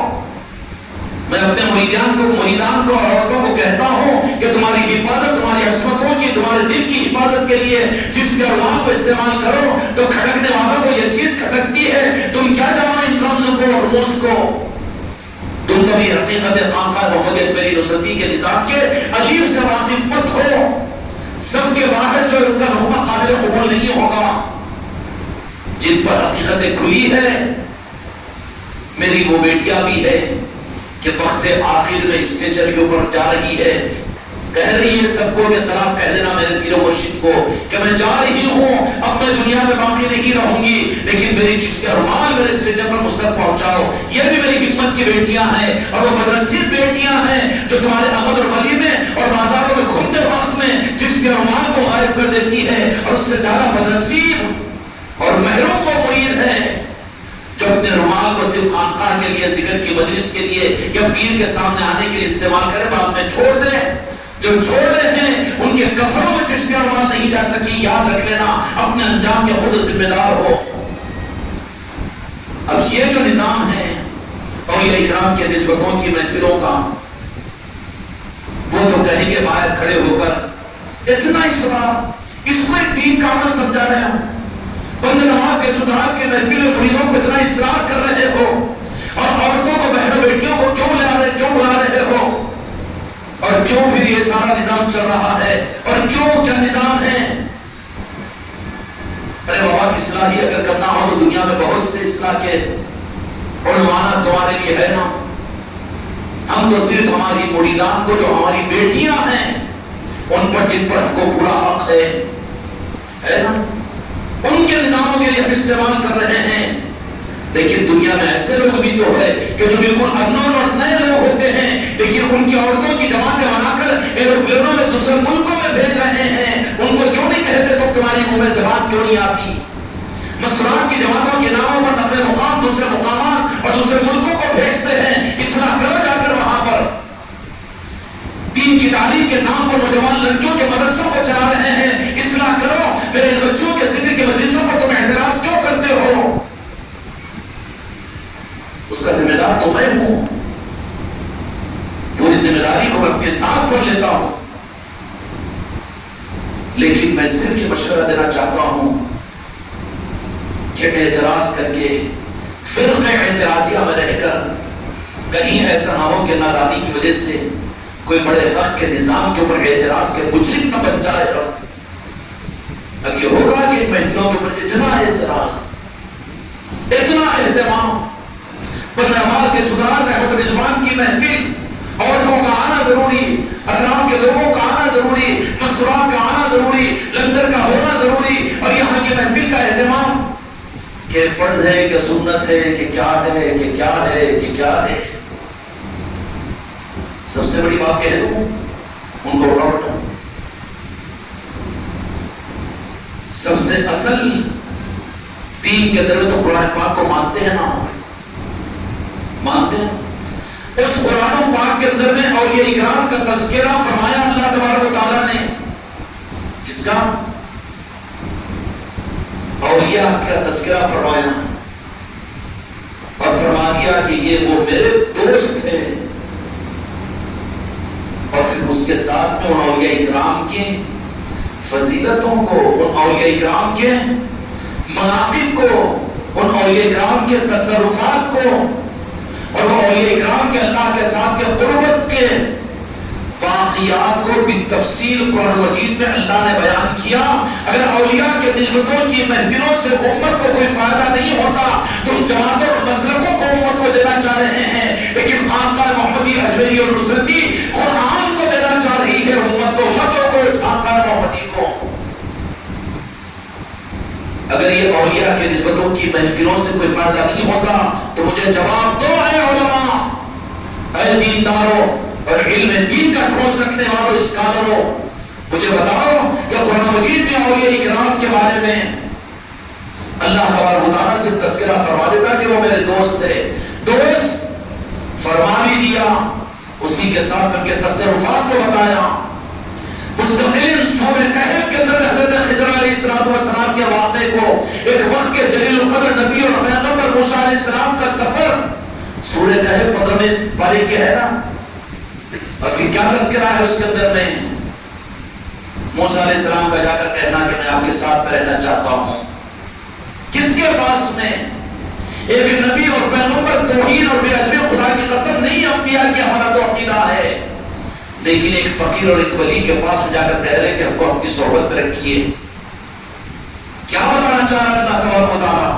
میں اپنے مریدان کو اور عورتوں کو کہتا ہوں کہ تمہاری حفاظت، تمہاری عصمتوں کی، تمہارے دل کی حفاظت کے لیے چشتیہ رومال کو استعمال کرو، تو کھٹکنے والوں کو یہ چیز کھٹکتی ہے، تم کیا جانو ان رمز کو اور رموز کو، تم کبھی حقیقت خانقاہ محمد اکبری نصرتی کے نظام کے الف سے واقف مت ہو، صف کے باہر جو ان کا لقمہ قابل قبول نہیں ہوگا، جن پر حقیقت کھلی ہے۔ میری وہ بیٹیاں بھی ہے کہ وقت آخر میں اسٹیچر کے اوپر جا رہی ہے، کہہ رہی ہے سب کو کہ سلام کہہ دینا میرے پیر و مرشد کو کہ میں جا رہی ہوں، اب میں دنیا میں باقی نہیں رہوں گی، لیکن میری چشتیہ رومال میرے اسٹیچر پر مجھ تک پہنچاؤ۔ یہ بھی میری ہمت کی بیٹیاں ہیں، اور وہ بدنصیب بیٹیاں ہیں جو تمہارے عقد اور ولی میں اور بازاروں میں گھومتے وقت میں چشتیہ رومال کو غائب کر دیتی ہے، اور اس سے زیادہ بدنصیب اور محروم وہ مرید ہے جو اپنے رومال کو صرف خانقاہ کے لیے، ذکر کی مجلس کے لیے یا پیر کے سامنے آنے کے لیے استعمال کرے، بعد میں چھوڑ دیں۔ جو چھوڑ رہے ہیں ان کے کفنوں میں چشتیہ رومال نہیں جا سکی، یاد رکھ لینا، اپنے انجام کے خود ذمہ دار ہو۔ اب یہ جو نظام ہے اولیاء اکرام کے نسبتوں کی محفلوں کا، وہ تو کہیں گے باہر کھڑے ہو کر اتنا اصرار، اس کو ایک دین کا عمل سمجھا رہے ہو، بند نماز کے سدراس کے محفل میں مریدوں کو اتنا اصرار کر رہے ہو اور عورتوں کو بہنوں بیٹیوں کو کیوں بلا رہے ہو؟ اور کیوں پھر یہ سارا نظام چل رہا ہے؟ اور کیوں کیا نظام ہے؟ ارے بابا اصلاح ہی اگر کرنا ہو تو دنیا میں بہت سے اصلاح کے عنوانات تمہارے لیے ہے نا. ہم تو صرف ہماری مریدان کو جو ہماری بیٹیاں ہیں ان پر جن پر ہم کو پورا حق ہے نا، ان کے نظاموں کے لیے ہم استعمال کر رہے ہیں. لیکن دنیا میں ایسے لوگ بھی تو ہے کہ جو بالکل انون اور نئے لوگ ہوتے ہیں لیکن ان کی عورتوں کی جماعتیں بنا کر ایروپلینوں میں دوسرے ملکوں میں بھیج رہے ہیں. ان کو کیوں نہیں کہتے تم تمہاری منہ میں سے بات کیوں نہیں آتی؟ مسرات کی جماعتوں کے ناموں پر نقل مقام دوسرے مقامات اور دوسرے ملکوں کو بھیجتے ہیں. اصلاح کرو جا کر وہاں پر. دین کی تعلیم کے نام پر نوجوان لڑکیوں کے مدرسوں کو چلا رہے ہیں. اصلاح کرو. میرے ان بچوں کے ذکر کی مجلسوں پر تم اعتراض کیوں کرتے ہو؟ اس کا ذمہ دار تو میں ہوں. پوری ذمہ داری کو میں اپنے ساتھ پر لیتا ہوں. لیکن میں صرف یہ مشورہ دینا چاہتا ہوں کہ اعتراض کر کے فرقہ اعتراضیہ میں رہ کر کہیں ایسا نہ ہو کہ نادانی کی وجہ سے کوئی بڑے حق کے نظام کے اوپر اعتراض کے مجرم نہ بن جائے. اب یہ ہوگا کہ ان محفلوں کے اوپر اتنا اعتراض، اتنا اہتمام، پر نماز کے سدراج رحمت رضوان کی محفل، عورتوں کا آنا ضروری، اطراف کے لوگوں کا آنا ضروری، مسرات کا آنا ضروری، لنگر کا ہونا ضروری، اور یہاں کی محفل کا اہتمام کہ فرض ہے کہ سنت ہے کہ کیا ہے کہ کیا ہے کہ کیا ہے. سب سے بڑی بات کہہ دوں ان کو رکاوٹ، سب سے اصل دین کے اندر میں تو قرآن پاک کو مانتے ہیں نا، مانتے ہیں. اس قرآن پاک کے اندر میں اولیاء اکرام کا تذکرہ فرمایا اللہ تبارک و تعالیٰ نے. کس کا؟ اولیاء کا تذکرہ فرمایا اور فرما دیا کہ یہ وہ میرے دوست ہیں. اور پھر اس کے ساتھ میں ان اولیاء اکرام کے فضیلتوں کو، ان اولیاء اکرام کے مناقب کو، ان اولیاء اکرام کے تصرفات کو، اور وہ اولیاء اکرام کے اللہ کے ساتھ کے قربت کے واقعات کو بالتفصیل قرآن مجید میں اللہ نے بیان کیا. اگر اولیاء کے نسبتوں کی محفلوں سے امت کو کوئی فائدہ نہیں ہوتا، تم جماعتوں اور مسلکوں کو امت کو دینا چاہ رہے ہیں، لیکن خانقاہ محمدی اجمیری اور نصرتی قرآن کو دینا چاہ رہی ہے امت کو، امتوں کو، خانقاہ محمدی کو. اگر یہ اولیاء کے نسبتوں کی محفلوں سے کوئی فائدہ نہیں ہوتا تو مجھے جواب دو اے علماء، اے دینداروں اور علم دین کا ٹھوس رکھنے والوں، اسکالروں، مجھے بتاؤ کہ قرآن مجید میں اولیاء کرام کے بارے میں اللہ تبارک و تعالیٰ سے تذکرہ فرما دیتا کہ وہ میرے دوست ہے. دوست فرما بھی دیا، اسی کے ساتھ ان کے تصرفات کو بتایا. مستقل سورہ کہف کے اندر حضرت خضر علیہ السلام کے واقعے کو، ایک وقت کے جلیل القدر نبی اور پیغمبر موسیٰ علیہ السلام کا سفر، سورہ کہف 15ویں پارے کی ہے نا. اور پھر کیا تذکرہ ہے اس کے اندر میں؟ موسیٰ علیہ السلام کا جا کر کہنا کہ میں آپ کے ساتھ میں رہنا چاہتا ہوں. کس کے پاس میں؟ ایک نبی اور پیغمبر توہین اور بے ادبی خدا کی قسم نہیں، انبیاء کی ہمارا تو عقیدہ ہے، لیکن ایک فقیر اور ایک ولی کے پاس جا کر کہہ رہے کہ ہم کو اپنی صحبت میں رکھیے. کیا بتانا چاہ رہا اللہ تبارک و تعالیٰ؟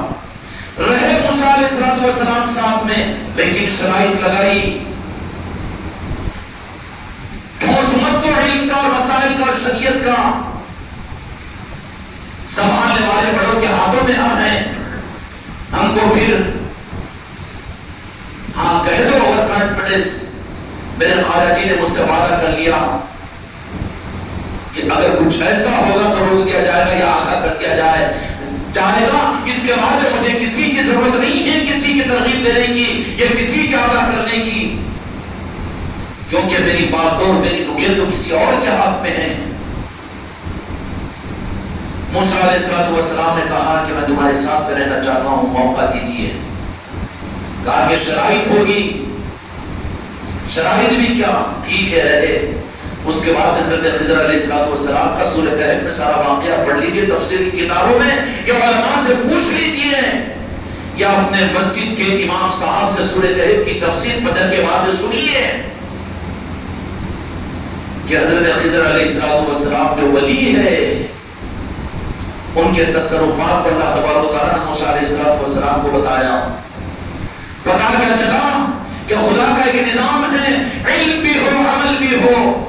رہے موسیٰ علیہ السلام ساتھ میں، لیکن شرائط لگائی. ٹھوس مت و علم کا اور مسائل کا اور شریعت کا سنبھالنے والے بڑوں کے ہاتھوں میں ہم ہیں. ہم کو پھر ہاں کہہ دو اوور کانفیڈنس. میرے خواجہ جی نے مجھ سے وعدہ کر لیا کہ اگر کچھ ایسا ہوگا تو روک دیا جائے گا یا آگاہ کر دیا جائے گا. اس کے بعد مجھے کسی کی ضرورت نہیں ہے کسی کی ترغیب دینے کی یا کسی کے آگاہ کرنے کی، کیونکہ میری بات اور میری رکیت تو کسی اور کے ہاتھ میں ہے. موسیٰ علیہ السلام نے کہا کہ میں تمہارے ساتھ میں رہنا چاہتا ہوں، موقع دیجیے. کہا کہ شرائط ہوگی. شرائط بھی کیا؟ ٹھیک ہے رہے. اس کے بعد حضرت خضر علیہ السلام کا سورہ کہف میں سارا واقعہ پڑھ لیجئے تفسیر کی کتابوں میں، کہ علماء سے پوچھ لیجئے یا اپنے مسجد کے امام صاحب سے سورہ کہف کی تفسیر فجر کے بعد سنیے کہ حضرت خضر علیہ السلام جو ولی ہے ان کے تصرفات کو اللہ تبارک و تعالیٰ نے موسیٰ علیہ السلام کو بتایا. پتا کیا چلا کہ خدا کا ایک نظام ہے، علم بھی ہو عمل بھی ہو.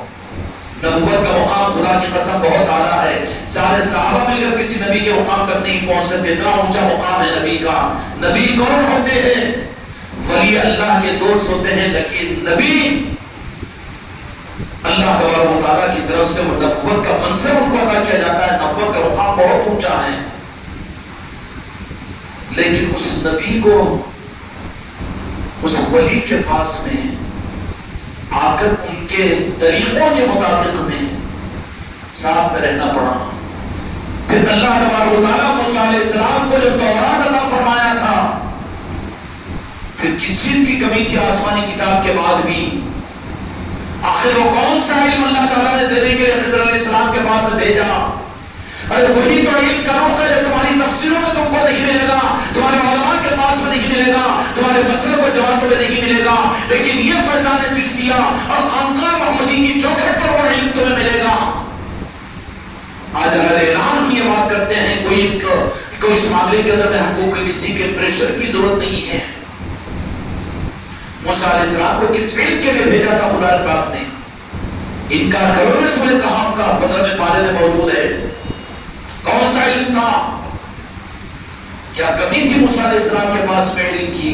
نبوت کا مقام خدا کی قسم بہت اعلیٰ ہے. سارے صحابہ مل کر کسی نبی کے مقام تک نہیں پہنچ سکتے، اتنا اونچا مقام ہے نبی کا. نبی کون ہوتے ہیں؟ ولی اللہ کے دوست ہوتے ہیں، لیکن نبی اللہ تبارک و تعالیٰ کی طرف سے وہ نبوت کا منصب ان کو عطا کیا جاتا ہے. نبوت کا مقام بہت اونچا ہے، لیکن اس نبی کو اس ولی کے پاس میں آ کر ان کے طریقوں کے مطابق میں ساتھ میں رہنا پڑا. پھر اللہ تبارک و تعالیٰ موسیٰ علیہ السلام کو جب تورات عطا فرمایا تھا، پھر کس چیز کی کمی تھی آسمانی کتاب کے بعد بھی؟ آخر وہ کون سا علم اللہ تعالیٰ نے دینے کے لیے خضر علیہ السلام کے پاس بھیجا؟ ارے وہی تو علم کا رخ ہے جو تمہاری تفسیروں میں تم کو نہیں ملے گا، تمہارے علماء کے پاس میں نہیں ملے گا، تمہارے مسئلے کو جوابوں میں نہیں ملے گا، لیکن یہ فیضان چشتیہ اور خانقاہ محمدی کی چوکھٹ پر وہ علم تمہیں ملے گا. آج اگر اعلان ہم یہ بات کرتے ہیں کوئی اس معاملے کے اندر ہم کو کسی کے پریشر کی ضرورت نہیں ہے. موسیٰ علیہ السلام کو کس علم کے لیے بھیجا تھا خدا پاک نے؟ انکار کرو گے سورہ کہف کا 15ویں پارے میں موجود ہے. کون سا علم تھا؟ کیا کمی تھی موسیٰ علیہ السلام کے پاس میں علم کی؟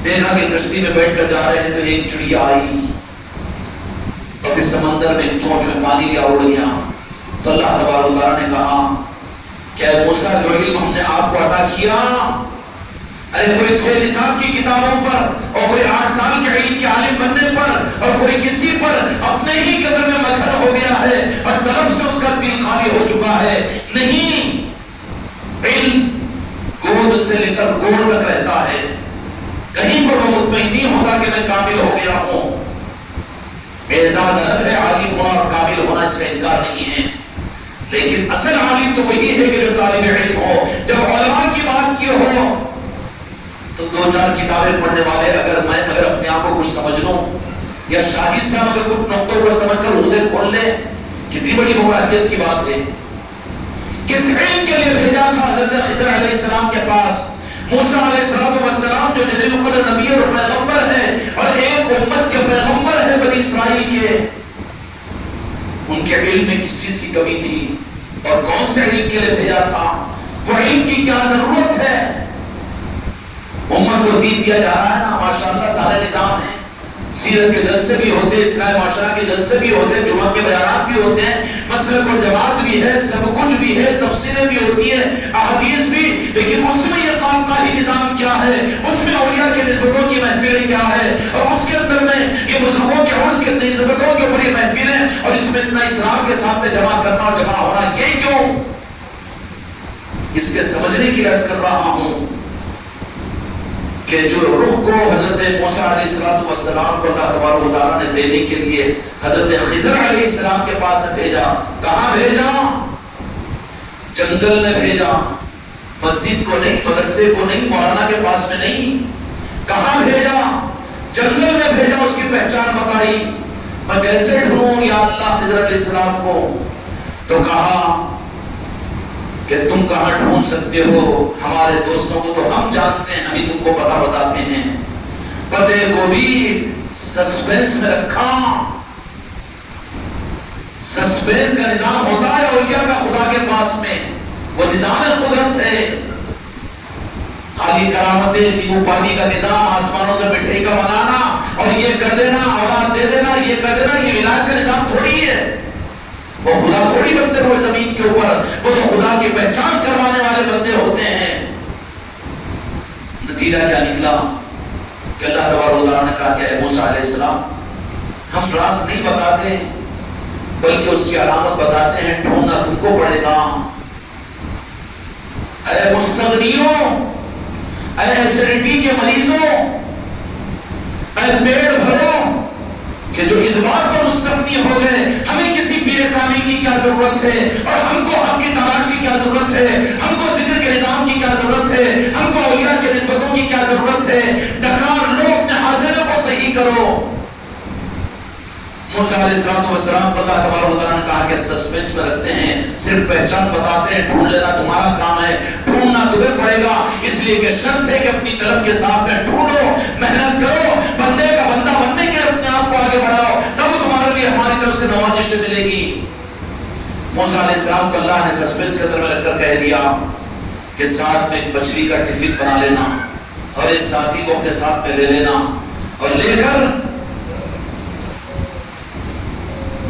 دیکھا کہ کشتی میں بیٹھ کر جا رہے ہیں تو ایک چڑیا آئی اور پھر سمندر میں چونچ میں پانی لیا اڑ گیا. تو اللہ تبارک و تعالیٰ نے کہا کہ اے موسیٰ جو علم ہم نے آپ کو عطا کیا، ارے کوئی 6 نصاب کی کتابوں پر اور کوئی 8 سال کے علم کے عالم بننے پر اور کوئی کسی پر اپنے ہی قدر میں مگن ہو گیا ہے اور طلب سے اس کا دل خالی ہو چکا ہے. نہیں، علم گود سے لے کر گوڑ تک رہتا ہے. کہیں پر وہ مطمئن نہیں ہوتا کہ میں کامل ہو گیا ہوں. اعزاز الگ ہے، عالم ہونا اور کامل ہونا اس کا انکار نہیں ہے، لیکن اصل عالم تو وہی ہے کہ جو طالب علم ہو. جب علماء کی بات یہ ہو تو 2-4 کتابیں پڑھنے والے اگر اپنے آپ کو کچھ سمجھ لوں یا شاہد صاحب اگر کچھ نقطوں کو سمجھ کر عہدے کھول لے، کتنی بڑی گمراہیت کی بات ہے. کس علم کے لیے بھیجا تھا حضرت خضر علیہ السلام کے پاس؟ موسیٰ علیہ السلام جو جلیل القدر نبی اور پیغمبر ہے اور ایک امت کے پیغمبر ہے بنی اسرائیل کے، ان کے علم میں کس چیز کی کمی تھی اور کون سے علم کے لیے بھیجا تھا؟ وہ علم کی کیا ضرورت ہے؟ امت کو دین دیا جا رہا ہے نا، ماشاءاللہ سارے نظام ہیں، سیرت کے جلسے بھی ہوتے ہیں، اصلاح معاشرہ کے جلسے بھی ہوتے ہیں، جمعہ کے بیانات بھی ہوتے ہیں، مسلک و جماعت بھی ہے، سب کچھ بھی ہے، تفسیریں بھی ہوتی ہیں، احادیث بھی. لیکن اس میں یہ خانقاہی نظام کیا ہے؟ اس میں اولیاء کے نسبتوں کی محفلیں کیا ہے؟ اور اس کے اندر میں یہ بزرگوں کے عرض کے نسبتوں کے اوپر یہ محفلیں اور اس میں اتنا اسرار کے ساتھ میں جمع کرنا اور جمع ہونا، یہ کیوں؟ اس کے سمجھنے کی عرض کر رہا ہوں کہ جو روح کو حضرت موسیٰ علیہ السلام کو اللہ تبارک و تعالیٰ نے دینے کے لیے حضرت خضر علیہ السلام کے پاس بھیجا. کہاں بھیجا؟ جنگل میں بھیجا، مسجد کو نہیں، مدرسے کو نہیں، مولانا کے پاس میں نہیں. کہاں بھیجا؟ جنگل میں بھیجا. اس کی پہچان بتائی، میں کیسے ڈھونڈوں یا اللہ خضر علیہ السلام کو؟ تو کہا کہ تم کہاں ڈھونڈ سکتے ہو؟ ہمارے دوستوں کو تو ہم جانتے ہیں، ہمیں تم کو پتہ بتاتے ہیں. پتے کو بھی سسپینس میں رکھا. سسپینس کا نظام ہوتا ہے اولیاء کا خدا کے پاس میں، وہ نظام قدرت ہے. خالی کرامتیں، نیبو پانی کا نظام، آسمانوں سے مٹھائی کا منگانا اور یہ کر دینا، اولاد دے دینا، یہ کر دینا، یہ ولایت کا نظام تھوڑی ہے. وہ خدا تھوڑی بنتے ہوئے زمین کے اوپر، وہ تو خدا کی پہچان کروانے والے بندے ہوتے ہیں. نتیجہ کیا نکلا کہ اللہ تبارک و تعالیٰ نے کہا کہ اے موسیٰ علیہ السلام، ہم راز نہیں بتاتے بلکہ اس کی علامت بتاتے ہیں، ڈھونڈنا تم کو پڑے گا. اے مستغنیوں، اے ایسیڈیٹی کے مریضوں، اے پیڑ بھروں کہ جو اس بات پر مستغنی ہو گئے ہمیں کسی پیر کامل کی کیا ضرورت ہے اور ہم کو حق کی تلاش کی کیا ضرورت ہے، ہم کو ذکر کے نظام کی کیا ضرورت ہے، ہم کو اولیاء کے نسبتوں کی کیا ضرورت ہے، ڈکار لو اپنے حاضرے کو صحیح کرو۔ موسیٰ علیہ السلام کو اللہ تبارک و تعالیٰ نے کہا کہ سسپینس میں رکھتے ہیں، صرف پہچان بتاتے ہیں، ڈھونڈ لینا تمہارا کام ہے، ڈھونڈنا تمہیں پڑے گا، اس لیے کہ شرط ہے کہ اپنی طلب کے ساتھ میں ڈھونڈو، محنت کرو، بندے کا بندہ بننے کے اپنے آپ کو آگے بڑھاؤ، تب تمہارے لیے ہماری طرف سے نوازشیں ملے گی۔ موسیٰ علیہ السلام کو اللہ نے سسپینس کے اندر میں رکھ کر کہہ دیا کہ ساتھ میں ایک مچھلی کا ٹفن بنا لینا اور ایک ساتھی کو اپنے ساتھ میں لے لینا، اور لے کر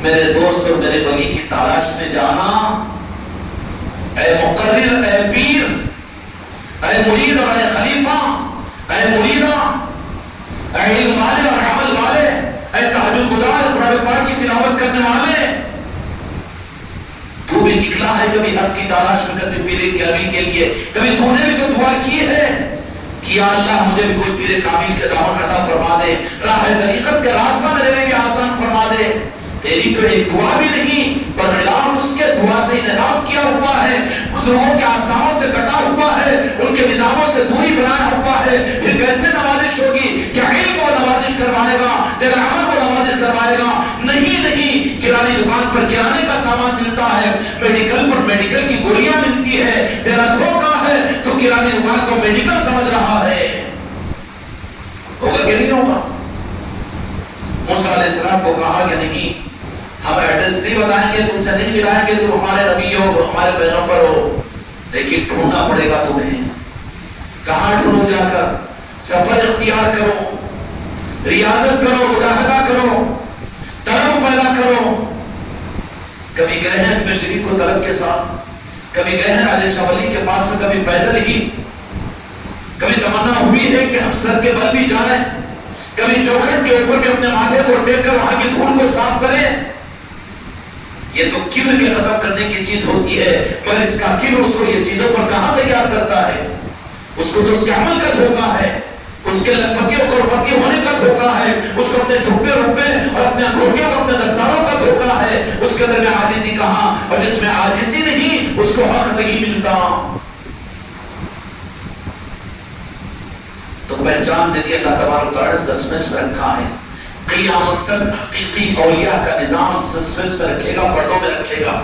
میرے دوست اور میرے بلی کی تلاش میں جانا۔ اے مقرر، اے پیر، اے مرید اور اے خلیفہ، اے مریدہ، اے علم والے اور عمل والے، اے تہجد گزار، قرآن پاک کی تلاوت کرنے والے، تو بھی نکلا ہے کبھی حق کی تلاش میں کسی پیر کامل کے لیے؟ کبھی تو نے بھی تو دعا کی ہے کہ یا اللہ مجھے بھی کوئی پیر کامل کے دامن عطا فرما دے، راہ طریقت کا راستہ میرے لیے آسان فرما دے؟ تیری تو ایک دعا بھی نہیں، برخلاف اس کے دعا سے انحراف کیا ہوا ہے، بزرگوں کے آثاروں سے کٹا ہوا ہے، ان کے نظاموں سے دوری بنایا ہوا ہے۔ پھر کیسے نوازش ہوگی؟ کیا علم وہ نوازش کروائے گا؟ تیرا عمل وہ نوازش کروائے گا؟ نہیں نہیں، کرانے دکان پر کرانے کا سامان ملتا ہے، میڈیکل پر میڈیکل کی گولیاں ملتی ہے، تیرا دھوکہ ہے، تو کرانے دکان کو میڈیکل سمجھ رہا ہے۔ ہوگا کہ نہیں ہوگا؟ موسیٰ علیہ السلام کو کہا کہ نہیں، ہم ایڈریس نہیں بتائیں گے، تم سے نہیں ملائیں گے، تم ہمارے نبی ہو، ہمارے پیغمبر ہو، لیکن ڈھونڈنا پڑے گا تمہیں۔ کہاں ڈھونڈو؟ جا کر سفر اختیار کرو، ریاضت کرو، مجاہدہ کرو، طلب پیدا کرو۔ کبھی گئے ہیں اجمیر شریف کو طلب کے ساتھ، کبھی گئے ہیں راجہ شاہ ولی کے پاس میں، کبھی پیدل ہی، کبھی تمنا ہوئی ہے کہ ہم سر کے بل بھی جائیں، کبھی چوکھٹ کے اوپر بھی اپنے ماتھے کو ٹیک کر وہاں کی دھول کو صاف کریں۔ یہ تو کبر کے ختم کرنے کی چیز ہوتی ہے، مگر اس کا کبر اس کو یہ چیزوں پر کہاں تیار کرتا ہے؟ اس کو تو اس کے عمل کا دھوکہ ہے، اس کے لکھپتی اور کروڑپتی ہونے کا دھوکہ ہے، اس کو اپنے جھکے روپے اور اپنے گھوڑکیوں کو اپنے دستاروں کا دھوکہ ہے۔ اس کے اندر میں عاجزی کہاں؟ اور جس میں عاجزی نہیں اس کو حق نہیں ملتا۔ تو پہچان دے دی اللہ تبارک و تعالی سسپینس میں رکھا ہے۔ قیامت تک حقیقی اولیاء کا نظام سسپینس میں رکھے گا، پردوں میں رکھے گا۔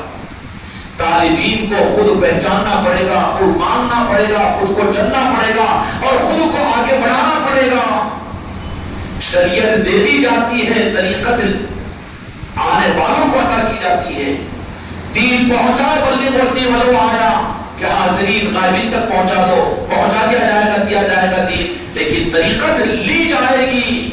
طالبین کو خود پہچاننا پڑے گا، خود ماننا پڑے گا، خود کو چلنا پڑے گا اور خود کو آگے بڑھانا پڑے گا۔ شریعت دے دی جاتی ہے، طریقت آنے والوں کو عطا کی جاتی ہے۔ دین پہنچا بلغ عنی ولو آیا، کہ حاضرین غائبین تک پہنچا دو، پہنچا دیا جائے گا، دیا جائے گا دین، لیکن طریقت لی جائے گی۔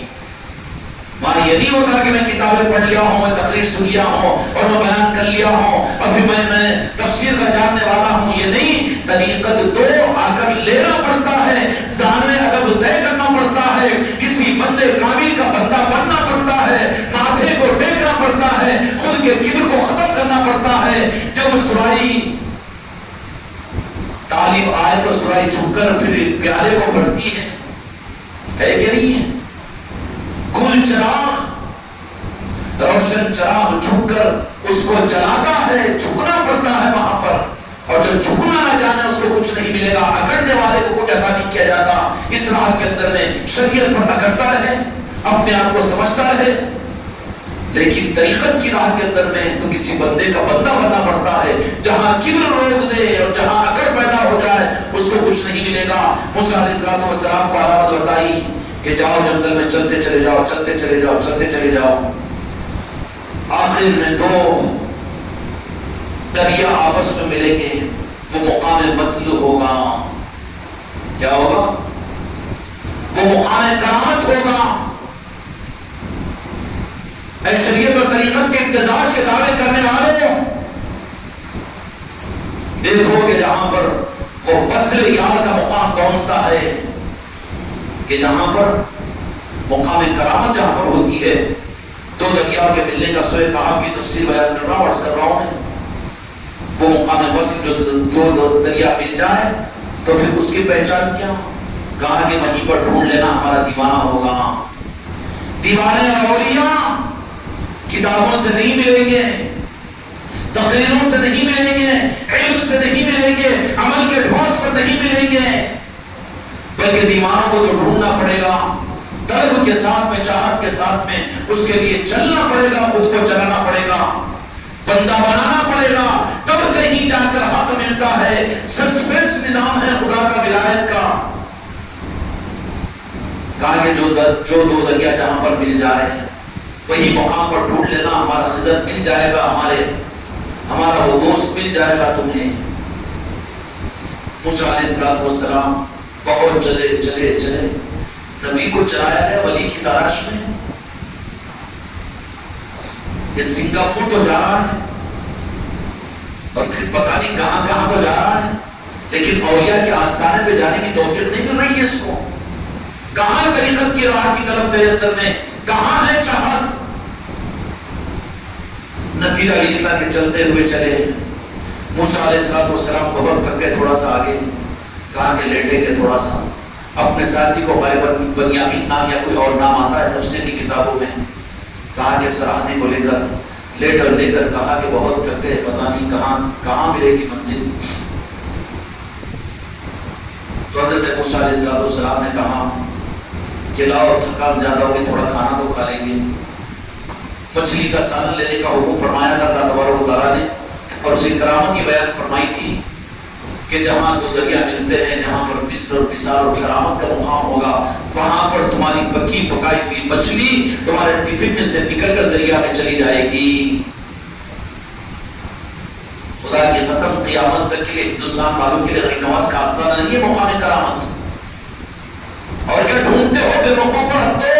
مانا یہ نہیں ہوتا کہ میں کتابیں پڑھ لیا ہوں، میں تقریر سن لیا ہوں اور میں بیان کر لیا ہوں، ابھی میں تفسیر کا جاننے والا ہوں، یہ نہیں۔ طریقت تو آ کر لینا پڑتا ہے، ذہن میں ادب طے کرنا پڑتا ہے، کسی بندے کامل کا بندہ بننا پڑتا ہے، ماتھے کو ٹیکنا پڑتا ہے، خود کے کبر کو ختم کرنا پڑتا ہے۔ جب سرائی طالب آئے تو سرائی جھک کر پھر پیالے کو بھرتی ہے کہ نہیں ہے؟ گل چراغ، روشن چراغ جھک کر اس کو جلاتا ہے، جھکنا پڑتا ہے وہاں پر، اور جو جھکنا نہ جانے اس کو کچھ نہیں ملے گا، اکڑنے والے کو کچھ عطا نہیں کیا جاتا۔ اس راہ کے اندر میں شریعت پر اکڑتا رہے، اپنے آپ کو سمجھتا رہے، لیکن طریقت کی راہ کے اندر میں تو کسی بندے کا بندہ بننا پڑتا ہے۔ جہاں کبر روک دے اور جہاں اکڑ پیدا ہو جائے اس کو کچھ نہیں ملے گا۔ موسیٰ علیہ السلام کو علامت بتائی کہ جاؤ جنگل میں چلتے چلے جاؤ، چلتے چلے جاؤ، چلتے چلے جاؤ، آخر میں دو دریا آپس میں ملیں گے، وہ مقام وصل ہوگا۔ کیا ہوگا؟ وہ مقام کرامت ہوگا۔ اے شریعت اور طریقت کے امتزاج کے دعوے کرنے والوں، دیکھو کہ جہاں پر وہ وصل یار کا مقام کون سا ہے، کہ جہاں پر مقام کرامت جہاں پر ہوتی ہے، دو دریا کے ملنے کا سورہ کہف کی تفسیر بیان کر رہا ہوں، عرض کر رہا ہوں میں، وہ مقام وصل جو دو دریا مل جائے تو پھر اس کی پہچان کیا؟ کہا کہ وہیں پر ڈھونڈ لینا ہمارا دیوانہ ہوگا۔ دیوانے اولیاء کتابوں سے نہیں ملیں گے، تقریروں سے نہیں ملیں گے، علم سے نہیں ملیں گے، عمل کے ٹھوس پر نہیں ملیں گے، بلکہ دیوانوں کو تو ڈھونڈنا پڑے گا، طلب کے ساتھ میں، چاہت کے ساتھ میں اس کے لیے چلنا پڑے گا، خود کو چلانا پڑے گا، بندہ بنانا پڑے گا، تب کہیں جا کر حق ملتا ہے۔ سسپینس نظام ہے خدا کا، ولایت کا۔ کہا کہ جو دو دریا جہاں پر مل جائے وہی مقام پر ڈھونڈ لینا، ہمارا خضر مل جائے گا، ہمارا وہ دوست مل جائے گا تمہیں۔ موسیٰ علیہ السلام بہت چلے، نبی کو چلایا گیا ولی کی تلاش میں۔ یہ سنگاپور تو جا رہا ہے اور پھر پتہ نہیں کہاں تو جا رہا ہے، لیکن اولیاء کے آستانے پہ جانے کی توفیق نہیں مل رہی ہے اس کو۔ کہاں ہے طریقت کی راہ کی طلب تیرے اندر میں؟ کہاں ہے چاہت؟ نتیجہ یہ نکلا کہ چلتے ہوئے چلے۔ موسیٰ علیہ السلام بہت تھک گئے، تھوڑا سا آگے، کہا کہ لیٹیں گے تھوڑا سا۔ اپنے ساتھی کو غالباً بنیامین نام یا کوئی اور نام آتا ہے تفسیر کی کتابوں میں، کہا کہ سراہنے کو لے کر کہا کہ بہت تھک گئے، پتہ نہیں کہاں ملے گی منزل۔ تو حضرت موسیٰ علیہ السلام نے کہا کہ لاؤ، تھکان زیادہ ہوگی، تھوڑا کھانا تو کھا لیں گے۔ مچھلی کا سالن لینے کا حکم فرمایا تھا اللہ تبارک و تعالیٰ نے، اور اسے کرامت یہ بیان فرمائی تھی کہ جہاں دو دریا ملتے ہیں، جہاں پر وصل اور وصال اور کرامت کا مقام ہوگا، وہاں پر تمہاری پکی پکائی ہوئی مچھلی تمہارے ٹفن میں سے نکل کر دریا میں چلی جائے گی۔ خدا کی قسم، قیامت تک کے لیے ہندوستان والوں کے لیے غریب نواز کا آستانہ نہیں ہے مقام کرامت۔ اور کیا ڈھونڈتے ہو بے وقوف اور ہتھو؟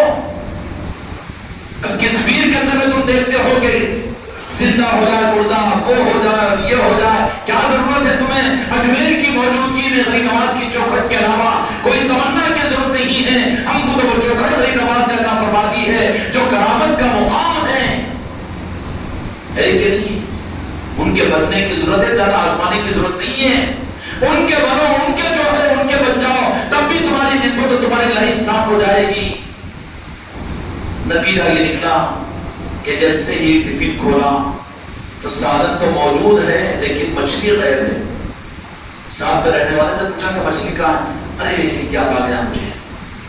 کشمیر کے اندر میں تم دیکھتے ہو کہ زندہ ہو جائے مردہ، وہ ہو جائے، یہ ہو جائے، کیا ضرورت ہے تمہیں اجمیر کی موجودگی میں غریب نواز کی چوکھٹ کے علاوہ کوئی تمنا کی ضرورت نہیں ہے؟ ہم کو تو وہ چوکھٹ غریب نواز نے عطا فرما دی ہے جو کرامت کا مقام ہے کہ نہیں؟ ان کے بننے کی ضرورت ہے، زیادہ آزمانے کی ضرورت نہیں ہے۔ ان کے بنو، ان کے جو ہے ان کے بن جاؤ، تب بھی تمہاری نسبت اور تمہاری لائن صاف ہو جائے گی۔ نتیجہ یہ نکلا کہ جیسے ہی ٹفن کھولا تو سالن تو موجود ہے لیکن مچھلی غائب ہے۔ ساتھ میں رہنے والے سے پوچھا کہ مچھلی کہاں ہے؟ ارے یاد آ گیا مجھے،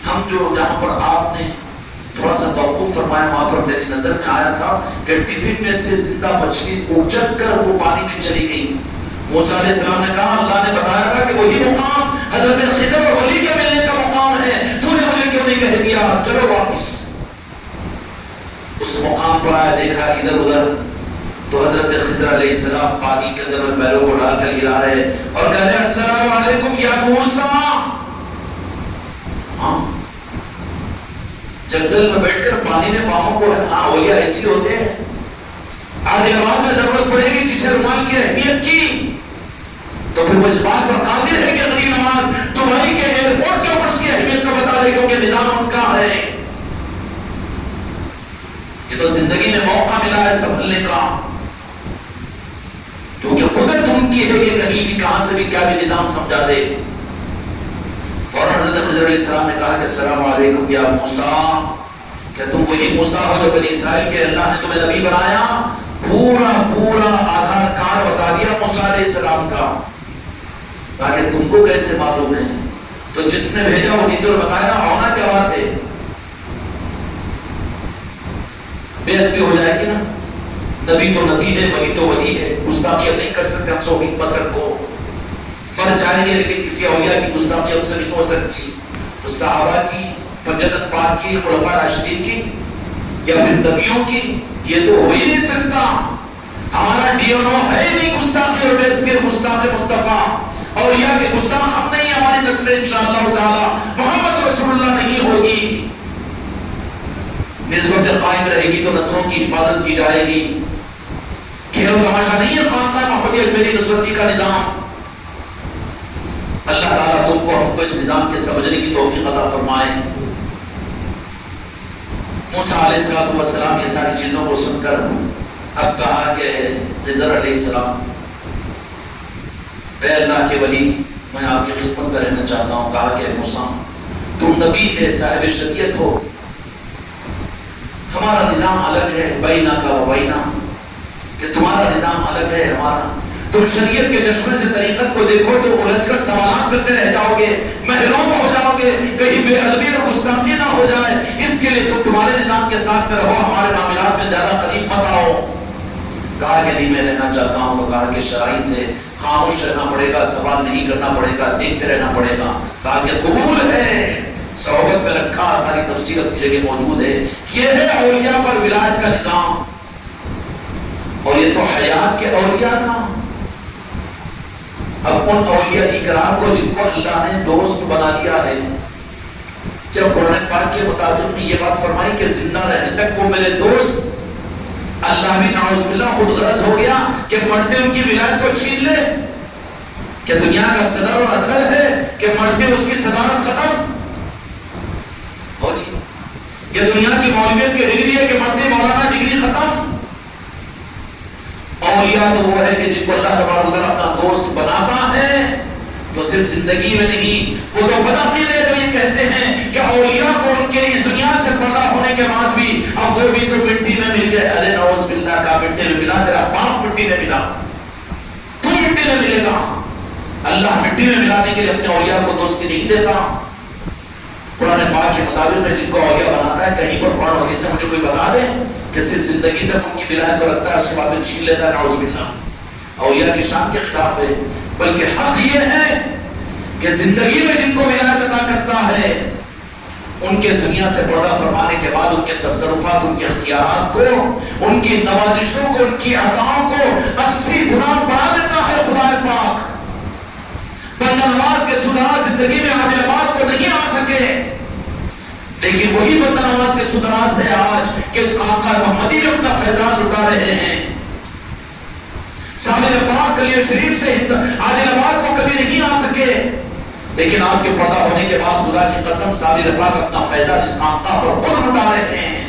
ہم جو جہاں پر آپ نے تھوڑا سا توقف فرمایا وہاں پر میری نظر میں آیا تھا کہ ٹفن میں سے زندہ مچھلی اچک کر وہ پانی میں چلی گئی۔ موسیٰ علیہ السلام نے کہا اللہ نے بتایا تھا کہ وہی مقام حضرت خضر اور ولی کے ملنے کا مقام ہے، تو نے مجھے کیوں نہیں کہہ دیا؟ چلو واپس۔ اس مقام پر آیا، دیکھا ادھر ادھر تو حضرت خضر علیہ السلام پانی کے اندر میں پیروں کو ڈال کر ہلا رہے اور کہہ رہے السلام علیکم یا موسیٰ۔ ہاں، جنگل میں بیٹھ کر پانی میں پاؤں کو، ہاں اولیاء ایسی ہوتے ہیں۔ آج آباد میں ضرورت پڑے گی جسے رومال کی اہمیت کی تو پھر وہ اس بات پر قادر ہے کہ غریب نواز دبئی کے ایئرپورٹ کے اوپر اس کی اہمیت کو بتا دے، کیونکہ نظام ان کا ہے۔ یہ تو زندگی میں موقع ملا ہے سنبھلنے کا، کیونکہ قدرت ان کی ہے کہ کہیں بھی کہاں سے بھی کیا بھی نظام سمجھا دے۔ فوراً حضرت خضر علیہ السلام نے کہا کہ السلام علیکم یا موسیٰ، کہ تم وہی موسیٰ ہو جو بنی اسرائیل کے اللہ نے تمہیں نبی بنایا؟ پورا آدھار کارڈ بتا دیا موسیٰ علیہ السلام کا۔ کہا کہ تم کو کیسے معلوم ہے؟ تو جس نے بھیجا وہ نہیں تو بتایا نا، ہونا کیا بات ہے؟ بیعت بھی ہو جائے گی نا، نبی تو نبی ہے، ولی تو ولی ہے، گستاخی نہیں کر سکتے ہم، سو حکمت رکھو، مر جائیں گے لیکن کسی اولیاء کی گستاخی ہم سے نہیں ہو سکتی۔ تو صحابہ کی، پنجتن پاک کی، خلفاء راشدین کی یا پھر نبیوں کی یہ تو ہو ہی نہیں سکتا۔ ہمارا ڈی این او ہے ہی نہیں گستاخی اور بیعت کے گستاخ مصطفیٰ، اولیاء کے گستاخ ہم نہیں، ہماری نسل انشاءاللہ تعالی محمد رسول اللہ نہیں ہوگی۔ نسبت قائم رہے گی تو نسلوں کی حفاظت کی جائے گی۔ کھیل و تماشا نہیں ہے خانقاہ محمدیہ اجمیری نصرتی کا نظام۔ اللہ تعالیٰ تم کو ہم کو اس نظام کے سمجھنے کی توفیق عطا فرمائے۔ موسیٰ علیہ السلام یہ ساری چیزوں کو سن کر اب کہا کہ خضر علیہ السلام، اے اللہ کے ولی، میں آپ کی خدمت میں رہنا چاہتا ہوں۔ کہا کہ موسیٰ تم نبی ہے، صاحب شریعت ہو، ہمارا نظام الگ ہے، بینا کا و بینا، کہ تمہارا تمہارا نظام الگ ہے ہمارا. تم شریعت کے چشمے سے طریقت کو دیکھو تو الجھ کر سوالات کرتے رہ جاؤ گے, محروم ہو جاؤ گے, کہیں بے ادبی اور گستاخی نہ ہو جائے. اس کے لیے تم تمہارے نظام کے ساتھ میں رہو, ہمارے معاملات میں زیادہ قریب مت آؤ. کہا کہ نہیں میں رہنا چاہتا ہوں. تو کہا کہ شرائط ہے, خاموش رہنا پڑے گا, سوال نہیں کرنا پڑے گا, دیکھتے رہنا پڑے گا. کہا کہ قبول ہے, صحبت میں رکھا, ساری تفسیر اپنی جگہ موجود ہے. یہ ہے اولیاء پر ولایت کا نظام. اور یہ تو حیات کے اولیاء تھا. اب ان اولیاء اکرام کو جن کو اللہ نے دوست بنا لیا ہے, جب قرآن پاک کے مطابق یہ بات فرمائی کہ زندہ رہنے تک وہ میرے دوست, اللہ بھی نعوذ باللہ خود غرض ہو گیا کہ مرتے ان کی ولایت کو چھین لے. کہ دنیا کا صدر اور ادغل ہے کہ مرتے اس کی صدارت ختم ہو جی. یہ دنیا کی مولویت کی ڈگری ہے کہ مرتے مولانا ڈگری ختم. اولیاء تو وہ ہے کہ جن کو اللہ تبارک و تعالیٰ اپنا دوست بناتا ہے تو صرف زندگی میں نہیں, وہ تو بدعقیدہ جو یہ کہتے ہیں کہ اولیاء کو ان کے اس دنیا سے پردہ ہونے کے بعد بھی اب وہ بھی تو مٹی میں مل گئے. ارے نعوذ باللہ, کا مٹی میں ملا, تیرا باپ مٹی میں ملا, تو مٹی میں ملے گا. اللہ مٹی میں ملانے کے لیے اپنے اولیاء کو دوستی نہیں دیتا. قرآن پاک کے مطابق میں جن کو اولیاء بناتا ہے, کہیں پر قرآن حدیث سے مجھے کوئی بتا دے کہ صرف زندگی تک ان کی ولایت کو رکھتا ہے, اس کے بعد میں چھین لیتا ہے. نعوذ باللہ, اولیاء کی شان کے خلاف ہے. بلکہ حق یہ ہے کہ زندگی میں جن کو ولایت عطا کرتا ہے ان کے دنیا سے پردہ فرمانے کے بعد ان کے تصرفات, ان کے اختیارات کو, ان کی نوازشوں کو, ان کی عطاؤں کو 80 گنا بڑھا دیتا ہے خدا پاک. بندہ نواز کے سدرا زندگی میں عادل آباد کو نہیں آ سکے, لیکن وہی بندہ نواز کے سدراز ہے آج کہ اس خانقاہ محمدی میں اپنا فیضان لٹا رہے ہیں. سامع پاک کلیہ شریف سے عادل آباد کو کبھی نہیں آ سکے, لیکن آپ کے پردہ ہونے کے بعد خدا کی قسم سامع پاک اپنا فیضان اس خانقاہ پر خود لٹا رہے ہیں.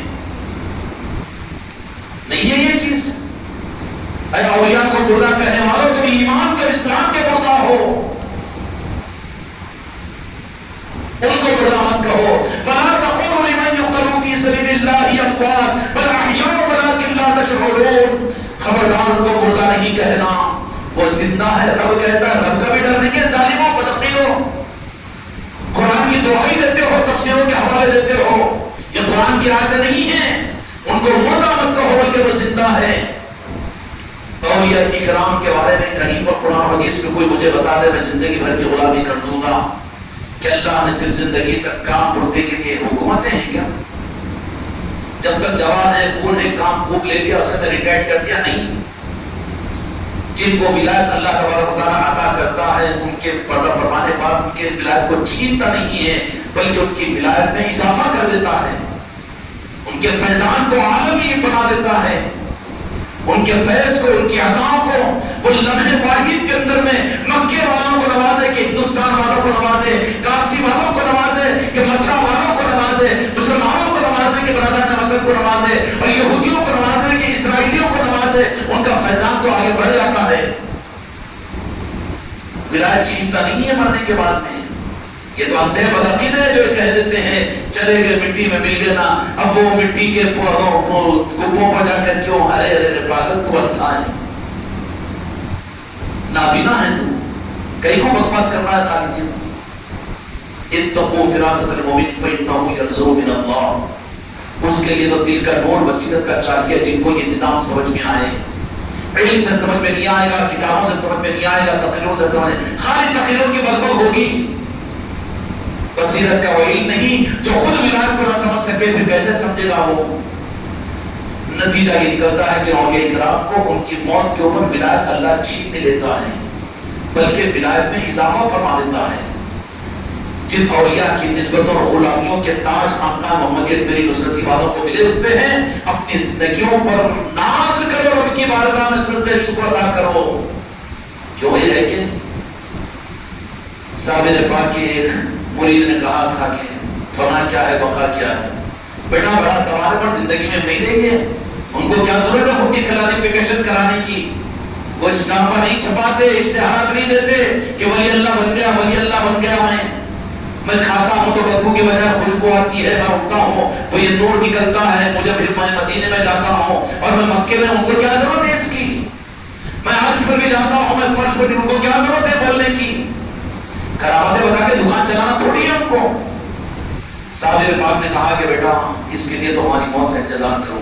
نہیں ہے یہ چیز. اے اولیاء کو مردہ کہنے والوں, تم ایمان کے اسلام کے مردہ ہو, ان کو مردہ مت کہو. فلا تقولوا لمن يقتل في سبيل الله اموات بل احياء ولكن لا تشعرون. خبردار ان کو مردہ نہیں کہنا, وہ زندہ ہے. رب کہتا ہے, رب کا بھی ڈر نہیں ہے ظالموں, بدعقیدوں. قرآن کی دعائی دیتے ہو, تفسیروں کے حوالے دیتے ہو, یہ قرآن کی آیتیں نہیں ہیں. ان کو مردہ مت کہو بلکہ وہ زندہ ہے. اولیاء اکرام کے بارے میں کہیں پر قرآن حدیث میں کوئی مجھے بتا دے, میں زندگی بھر کی غلامی کر دوں گا. کہ اللہ نے صرف زندگی تک کام پڑھتے کے لیے حکومتیں ہیں کیا؟ جب تک جوان ہے, خون ہے, کام خوب لے لیا, اس نے ریٹائر کر دیا؟ نہیں. جن کو ولایت اللہ تبارک و تعالیٰ عطا کرتا ہے ان کے پردہ فرمانے پر ان کے ولایت کو چھینتا نہیں ہے, بلکہ ان کی ولایت میں اضافہ کر دیتا ہے, ان کے فیضان کو عالمی بنا دیتا ہے, ان کے فیض کو, ان کی عطاؤں کو. وہ لمحے واحد کے اندر میں مکے والوں کو نوازے, کہ ہندوستان والوں کو نوازے, کاشی والوں کو نوازے, کہ متھرا والوں کو نوازے, مسلمانوں کو نوازے, کہ برادران وطن کو نوازے, اور یہودیوں کو نوازے, کہ اسرائیلیوں کو نوازے. ان کا فیضان تو آگے بڑھ جاتا ہے. ولایت چھینتا نہیں ہے مرنے کے بعد میں. یہ تو اندھے بدعقیدہ ہے جو کہہ دیتے ہیں چلے گئے مٹی میں مل گئے نا, اب وہ مٹی کے گپوں پر جا کر کیوں, ارے ارے پاگل تو اندھا ہے, نابینا ہے تو, کئی کو بکواس کرنا ہے خالی. اتقوا فراست المؤمن فإنه ينظر من اللہ. اس کے لیے تو دل کا نور بصیرت کا چاہیے, جن کو یہ نظام سمجھ میں آئے. علم سے سمجھ میں نہیں آئے گا, کتابوں سے سمجھ میں نہیں آئے گا, تقریروں سے سمجھ, خالی تقریروں کی بغبغ ہوگی. بصیرت کا وہ علم نہیں جو خود ولایت کو نہ سمجھ سکے, پھر کیسے سمجھے گا وہ. نتیجہ یہ نکلتا ہے کہ اولیاء کرام کو ان کی موت کے اوپر ولایت اللہ چھین نہیں لیتا ہے, بلکہ ولایت میں اضافہ فرما دیتا ہے. جن اولیاء کی نسبت اور غلامیوں کے تاج خانقاہ محمدیت میری نصرتی والوں کو ملے ہوئے ہیں, اپنی زندگیوں پر ناز کرو, رب کی بارگاہ میں سجدہ شکر ادا کرو. کیوں یہ ہے کہ صابر پاک کے ایک مرید نے کہا تھا کہ فنا کیا ہے, بقا کیا ہے. بیٹا بڑا سوال ہے, پر زندگی میں نہیں دیں گے. ان کو کیا ضرورت ہے خود کی کلانیفیکیشن کرانے کی. وہ اسٹامپا نہیں چھپاتے, اشتہارات نہیں دیتے کہ ولی اللہ بن گیا, ولی اللہ بن گیا. میں کھاتا ہوں تو بدبو کی بجائے خوشبو آتی ہے, میں اٹھتا ہوں تو یہ نور نکلتا ہے, مجھے پھر میں مدینے میں جاتا ہوں, اور میں مکے میں, ان کو کیا ضرورت ہے اس کی. بارش پر بھی جاتا ہوں میں فرش پر بھی، ان کو کیا ضرورت ہے بولنے کی؟ کرامتیں بتا کے دکان چلانا تھوڑی ہے ان کو۔ صابر پاک نے کہا کہ بیٹا اس کے لیے تو ہماری موت کا انتظار کرو،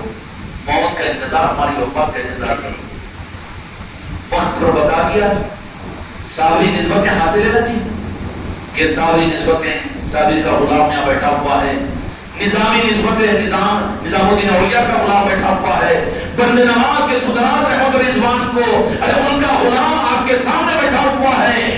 موت کا انتظار، ہماری وفات کا انتظار کرو۔ وقت پر بتا دیا۔ صابری نسبتیں حاصل ہے نا جی، کہ صابری نسبتیں، صابر کا غلام یہاں بیٹھا ہوا ہے، نظامی نسبتیں، نظام الدین اولیاء کا غلام بیٹھا ہوا ہے، بند نماز کے سدراز رحمت رضوان کو، ارے ان کا غلام آپ کے سامنے بیٹھا ہوا ہے،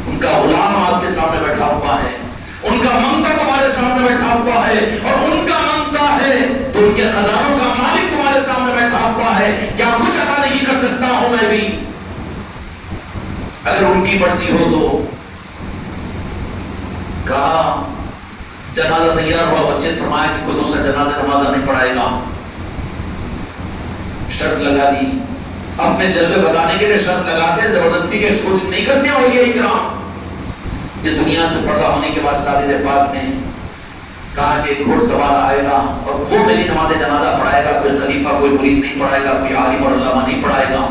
ان کا غلام آپ کے سامنے بیٹھا ہوا ہے، ان کا منگتا تمہارے سامنے بیٹھا ہوا ہے، اور ان کا منگتا ہے تو ان کے خزانوں کا مالک تمہارے سامنے بیٹھا ہوا ہے، کیا کچھ عطا نہیں کر سکتا ہوں میں بھی؟ اگر ان کی مرضی ہو تو کہا جنازہ تیار ہوا، وصیت فرمایا کہ کوئی دوسرا جنازہ نمازہ نہیں پڑھائے گا، شرط لگا دی، اپنے جلوے بتانے کے لیے شرط لگاتے ہیں، زبردستی کے ایکسپوزنگ نہیں کرتے ہیں اولیاء کرام۔ اس دنیا سے پردہ ہونے کے بعد صادق پاک نے کہا کہ ایک گھوڑ سوار آئے گا اور وہ میری نماز جنازہ پڑھائے گا، کوئی خلیفہ کوئی مرید نہیں پڑھائے گا، کوئی عالم اور علامہ نہیں پڑھائے گا،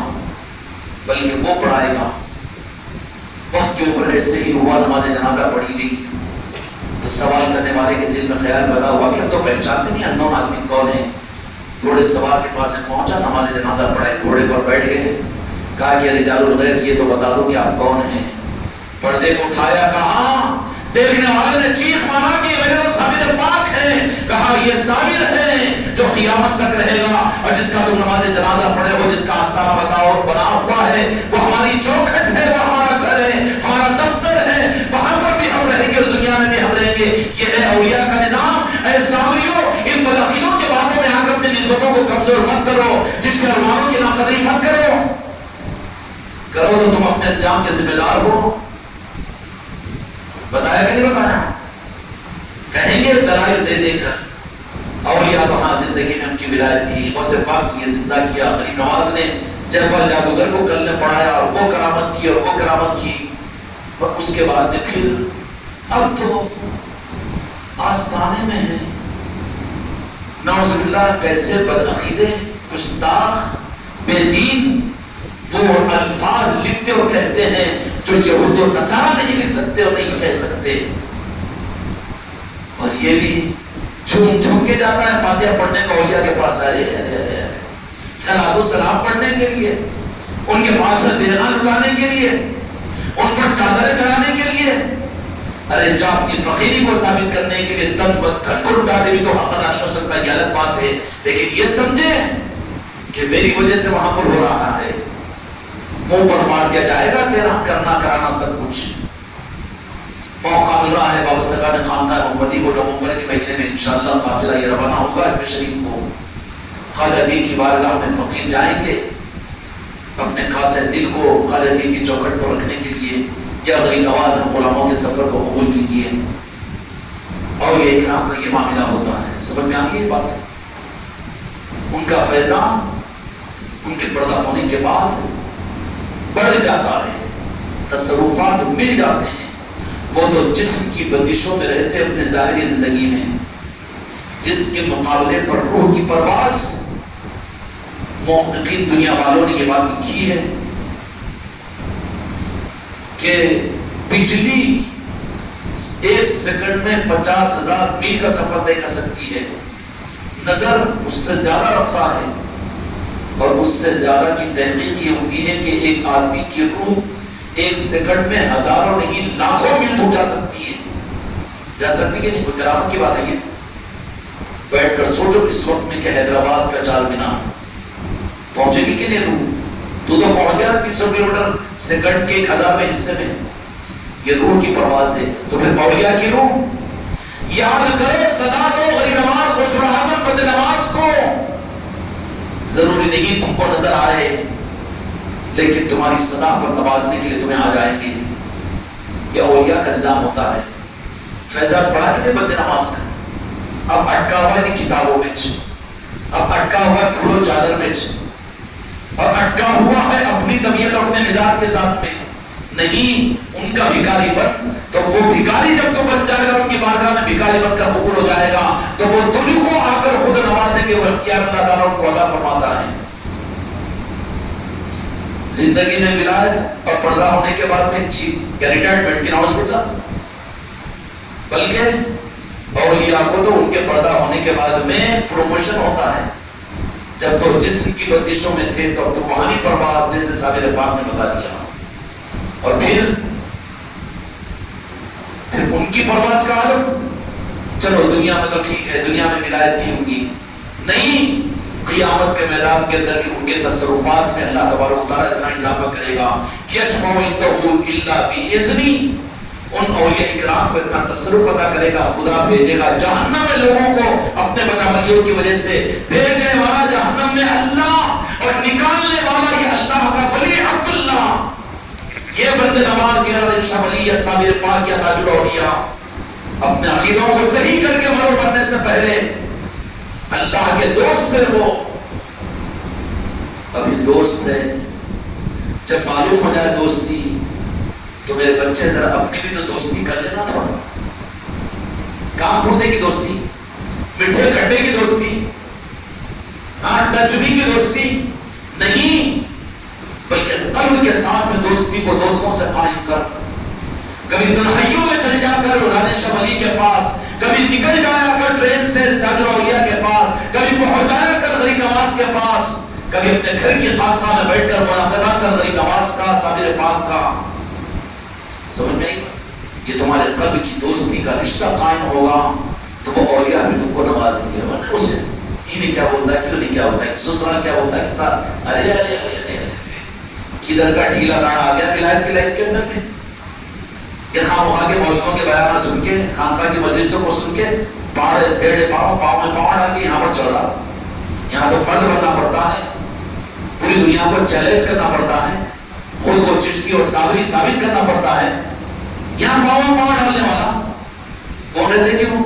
بلکہ وہ پڑھائے گا۔ وقت کے اوپر ایسے ہی ہوا، نماز جنازہ پڑھی گئی تو سوال کرنے والے کے دل میں خیال پیدا ہوا کہ ہم تو پہچانتے نہیں انون آدمی کون ہے۔ گھوڑے سوار کے پاس پہنچا، نماز جنازہ پڑھائی، گھوڑے پر بیٹھ گئے، کہا کہ رجال الغیب یہ تو بتا دو کہ آپ کون ہیں۔ پردے کو اٹھایا، کہا دیکھنے والے نے چیخ مارا کہ یہ میرے صابر پاک ہے، کہا یہ صابر ہے جو قیامت تک رہے گا، اور جس کا تم نماز جنازہ پڑھے ہو، جس کا آستانہ بنا ہوا ہے، وہ ہماری چوکھٹ ہے، وہ ہمارا گھر ہے، ہمارا دفتر ہے، وہاں پر بھی ہم رہیں گے اور دنیا میں بھی ہم رہیں گے۔ یہ ہے اولیاء کا نظام۔ اے صابریوں، ان بدعقیدوں کے باتوں میں آ کر اپنی نسبتوں کو کمزور مت کرو، جس کے ارمانوں کی ناقدری مت کرو، کرو تو تم اپنے انجام کے ذمہ دار ہو۔ بتایا کہ نہیں بتایا؟ کہیں گے دلائل دے دے کر، اولیاء تو ہاں زندگی میں ان کی ولایت تھی، غوث پاک نے یہ زندہ کیا، غریب نواز نے جربا جادوگر کو کلمہ پڑھایا اور وہ کرامت کی اور وہ کرامت کی، اور اس کے بعد میں پھر اب تو آستانے میں ہے۔ نعوذ باللہ کیسے بدعقیدے، گستاخ، بے دین وہ الفاظ لکھتے اور کہتے ہیں جو یہود و نصارہ نہیں لکھ سکتے اور نہیں کہہ سکتے، اور یہ بھی جھوم جھوم کے جاتا ہے فاتحہ پڑھنے کا اولیاء کے پاس، صلاۃ و سلام پڑھنے کے لیے، ان کے پاس میں دیغاں لٹانے کے لیے، ان پر چادریں چڑھانے کے لیے۔ ارے جا اپنی فقیری کو ثابت کرنے کے لیے تن کو لٹا دے بھی تو حق ادا نہیں ہو سکتا، یہ الگ بات ہے، لیکن یہ سمجھے کہ میری وجہ سے وہاں پر ہو رہا ہے، منہ پر مار دیا جائے گا تیرا کرنا کرانا سب کچھ۔ موقع مل رہا ہے وابستگان خانقاہ محمدی کو نومبر کے مہینے میں انشاءاللہ قافلہ یہ روانہ ہوگا علم شریف کو، خواجہ جی کی بارگاہ میں فقیر جائیں گے اپنے خاص دل کو خواجہ جی کی چوکھٹ پر رکھنے کے لیے، یا غریب نواز ہم غلاموں کے سفر کو قبول کیجیے، اور یہ اکرام کا یہ معاملہ ہوتا ہے۔ سمجھ میں آگئی یہ بات؟ ان کا فیضان ان کے پردہ ہونے کے بعد بڑھ جاتا ہے، تصرفات مل جاتے ہیں، وہ تو جسم کی بندشوں میں رہتے اپنے ظاہری زندگی میں، جس کے مقابلے پر روح کی پرواز۔ محققین دنیا والوں نے یہ بات لکھی ہے کہ بجلی 1 سیکنڈ میں 50,000 میل کا سفر طے کر سکتی ہے، نظر اس سے زیادہ رفتار ہے، اور اس سے زیادہ کی تحقیق یہ ہوئی ہے کہ ایک آدمی کی روح 1 سیکنڈ میں ہزاروں نہیں لاکھوں میل دور جا سکتی ہے۔ جا سکتی کہ نہیں؟ کوئی کرامت کی بات ہے یہ؟ بیٹھ کر سوچو اس وقت میں کہ حیدرآباد کا 4 مینار پہنچے گی کہ نہیں روح؟ تو پہنچ گیا نا 300 کلومیٹر سیکنڈ کے 1000ویں حصے میں، یہ روح کی پرواز ہے۔ تو پھر اولیاء کی روح یاد کرو، صدا دو غریب نواز غوث اعظم بد نواز کو، ضروری نہیں تم کو نظر آئے، لیکن تمہاری صدا پر نوازنے کے لیے تمہیں آ جائیں گے۔ یہ اولیاء کا نظام ہوتا ہے۔ فیضان پڑھا کہ بد نواز کا اب اٹکا ہوا ہے کتابوں میں، اب اٹکا ہوا ہے کھلو چادر میں، اور اٹکا ہوا ہے اپنی طبیعت اور اپنے مزاج کے ساتھ میں۔ نہیں، ان کا بھکاری بن، تو وہ بھکاری جب تو بن جائے گا، ان کی بارگاہ میں بھکاری بن کر قبول ہو جائے گا، تو وہ تجھ کو آ کر خود نوازیں گے، وہ اختیار اللہ تعالیٰ ان کو عطا فرماتا ہے۔ زندگی میں ولایت اور پردہ ہونے کے بعد میں ریٹائرمنٹ کی نعوذ باللہ، بلکہ اولیاء کو تو ان کے پردہ ہونے کے بعد میں پروموشن ہوتا ہے. جب تو جسم کی بندشوں میں تھے تو اب تو روحانی پرواز، جیسے صابر پاک نے بتا دیا. اور پھر ان کی پرواز کا عالم، چلو دنیا میں تو ٹھیک ہے، دنیا میں ولایت تھی ان کی، نہیں، قیامت کے میدان کے اندر بھی ان کے تصرفات میں اللہ تبارک و تعالیٰ اتنا اضافہ کرے گا، یشفع عنده الا باذنہ، ان اولیاء اکرام کو اتنا تصرف عطا کرے گا، خدا بھیجے گا جہنم میں لوگوں کو اپنے بدعملیوں کی وجہ سے، بھیجنے والا جہنم میں اللہ اور نکالنے والا یہ اللہ کا ولی عبداللہ، یہ بند نماز، یہ رضا ولی، یہ صابر پاک، یہ تاج الاولیاء، اپنے عقیدوں کو صحیح کر کے مرنے سے پہلے اللہ کے دوست تھے. وہ ابھی دوست ہے، جب معلوم ہو جائے دوستی تو میرے بچے ذرا اپنی بھی تو دوستی کر لینا، تھوڑا کام پھوڑنے کی دوستی، میٹھے کھٹے کی دوستی، ہاں ٹچوی کی دوستی نہیں، بلکہ قلب کے ساتھ میں دوستی کو دوستوں سے قائم کر. کبھی تنہائیوں میں چلے جا کر رانے شاہ ولی کے پاس، کبھی نکل جایا کر ٹرین سے تاج الاولیاء کے پاس، کبھی پہنچایا کر غریب نواز کے پاس، کبھی اپنے گھر کی خانقاہ میں بیٹھ کر مراقبہ کر غریب نواز کا، صابر پاک کا. سمجھ میں آئی؟ یہ تمہارے قلب کی دوستی کا رشتہ قائم ہوگا تو وہ اولیاء بھی تم کو نوازیں گے. ورنہ اسے انہیں کیا بولتا ہے، کیوں نہیں کیا ہوتا ہے، سسرال کیا ہوتا ہے کہ ساتھ ارے ارے ارے ارے کدھر کا ڈھیلا داڑا آ گیا ولایت کی لائن کے اندر میں. یہ خواہ کے مولویوں کے بیانات سن کے، خانقاہ کی مجلسوں کو سن کے، ٹیڑے پاؤں میں پاؤں ڈال کے یہاں پر چل رہا. یہاں تو مرد بننا پڑتا ہے، پوری دنیا کو چیلنج کرنا پڑتا ہے، خود کو چشتی اور صابری ثابت کرنا پڑتا ہے. یہاں پاؤں میں پاؤں ڈالنے والا کون رہتے گی؟ وہ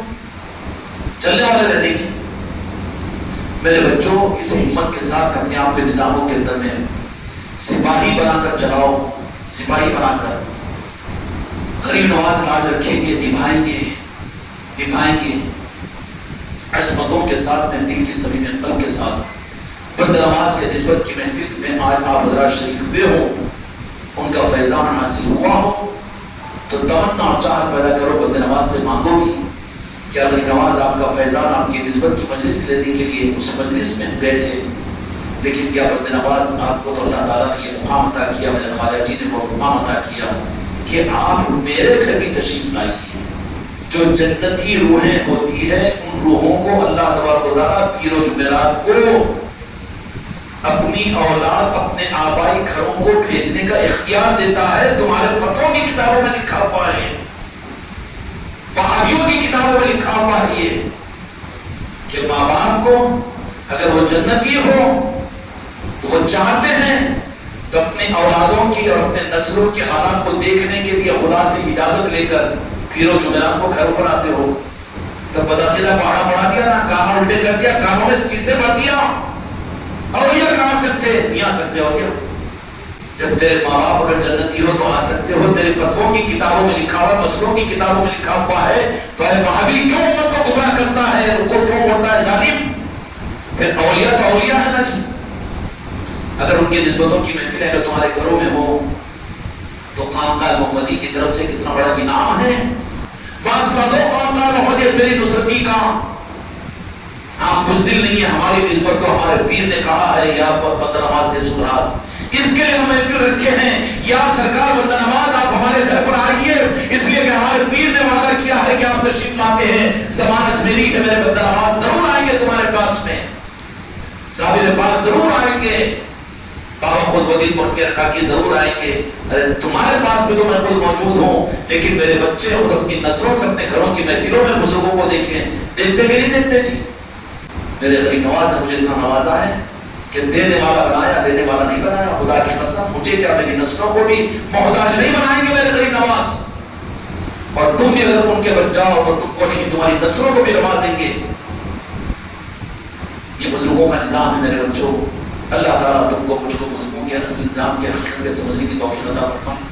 چلنے والے رہتے گی. میرے بچوں، اس ہمت کے ساتھ اپنے آپ کے نظاموں کے اندر میں سپاہی بنا کر چلاؤ، سپاہی بنا کر غریب نواز لاج رکھیں گے، نبھائیں گے، نبھائیں گے عصمتوں کے ساتھ میں، دل کی صمیم قلب کے ساتھ. بند نواز کے نسبت کی محفل میں آج آپ حضرات شریک ہوئے ہوں، ان کا فیضان حاصل ہوا ہو تو تمنا اور چاہت پیدا کرو، بند نواز سے مانگو گی کیا غریب نواز آپ کا فیضان آپ کی نسبت کی مجلس لینے کے لیے اس مجلس میں گئے تھے، لیکن کیا بند نواز آپ کو تو اللہ تعالیٰ نے یہ مقام عطا کیا، میرے خواجہ جی نے وہ مقام عطا کیا کہ آپ میرے گھر بھی تشریف لائیے. جو جنتی روحیں ہوتی ہیں ان روحوں کو اللہ تبارک و تعالیٰ پیر و جمعرات کو اپنی اولاد، اپنے آبائی گھروں کو بھیجنے کا اختیار دیتا ہے. تمہارے فتووں کی کتابوں میں لکھا ہوا ہے، وہابیوں کی کتابوں میں لکھا ہوا ہے یہ کہ ماں باپ کو اگر وہ جنتی ہو تو وہ چاہتے ہیں تو اپنے اولادوں کی اور اپنے نسلوں کے حالات کو دیکھنے کے لیے خدا سے اجازت لے کر پیر و جمعرات کو گھر بناتے ہو. تو بداخلہ پہاڑا بنا دیا نا، کانوں الٹے کر دیا، کانوں میں سیسے بھر دیا. اولیاء کہاں سکتے؟ نہیں آ سکتے اولیاء. جب تیرے ماں باپ اگر جنتی ہو تو آ سکتے ہو. تیرے فتووں کی کتابوں میں لکھا ہوا، مسئلوں کی کتابوں میں لکھا ہوا ہے، تو اے وہابی کیوں امت کو گمراہ کرتا ہے، ان کو کیوں موڑتا ہے ظالم؟ پھر اولیاء تو اولیاء ہے نا جی. اگر ان کی نسبتوں کی محفلیں اگر تمہارے گھروں میں ہو تو خانقاہ محمدی کی طرف سے کتنا بڑا انعام ہے. واسطو خانقاہ محمدیت میری نصرتی کا. ہم بزدل نہیں ہے، ہماری نسبت تو ہمارے پیر نے کہا ہے یا بندہ نواز کے سراز، اس کے لیے ہم محفل رکھے ہیں. یا سرکار بندہ نواز آپ ہمارے گھر پر آئیے، اس لیے کہ ہمارے پیر نے وعدہ کیا ہے کہ آپ تشریف لاتے ہیں. ضمانت میری ہے میرے بندہ نواز ضرور آئیں گے تمہارے پاس میں، صابر پاک ضرور آئیں گے، بابا قطب بختیار کاکی ضرور آئیں گے. ارے تمہارے پاس بھی تو میں خود موجود ہوں، لیکن میرے بچے خود اپنی نسلوں سے اپنے گھروں کی محفلوں میں بزرگوں کو دیکھیں. دیکھتے کہ نہیں دیکھتے جی؟ میرے غریب نواز نے مجھے اتنا نوازا ہے کہ دینے والا بنایا، لینے والا نہیں بنایا. خدا کی قسم مجھے کیا میری نسلوں کو بھی محتاج نہیں بنائیں گے میرے غریب نواز. اور تم بھی اگر ان کے بن جاؤ تو تم کو نہیں، تمہاری نسلوں کو بھی نوازیں گے. یہ بزرگوں کا نظام ہے میرے بچوں. اللہ تعالیٰ تم کو، مجھ کو بزرگوں کے نسل نظام کے حقیقت سمجھنے کی توفیق عطا فرمائے.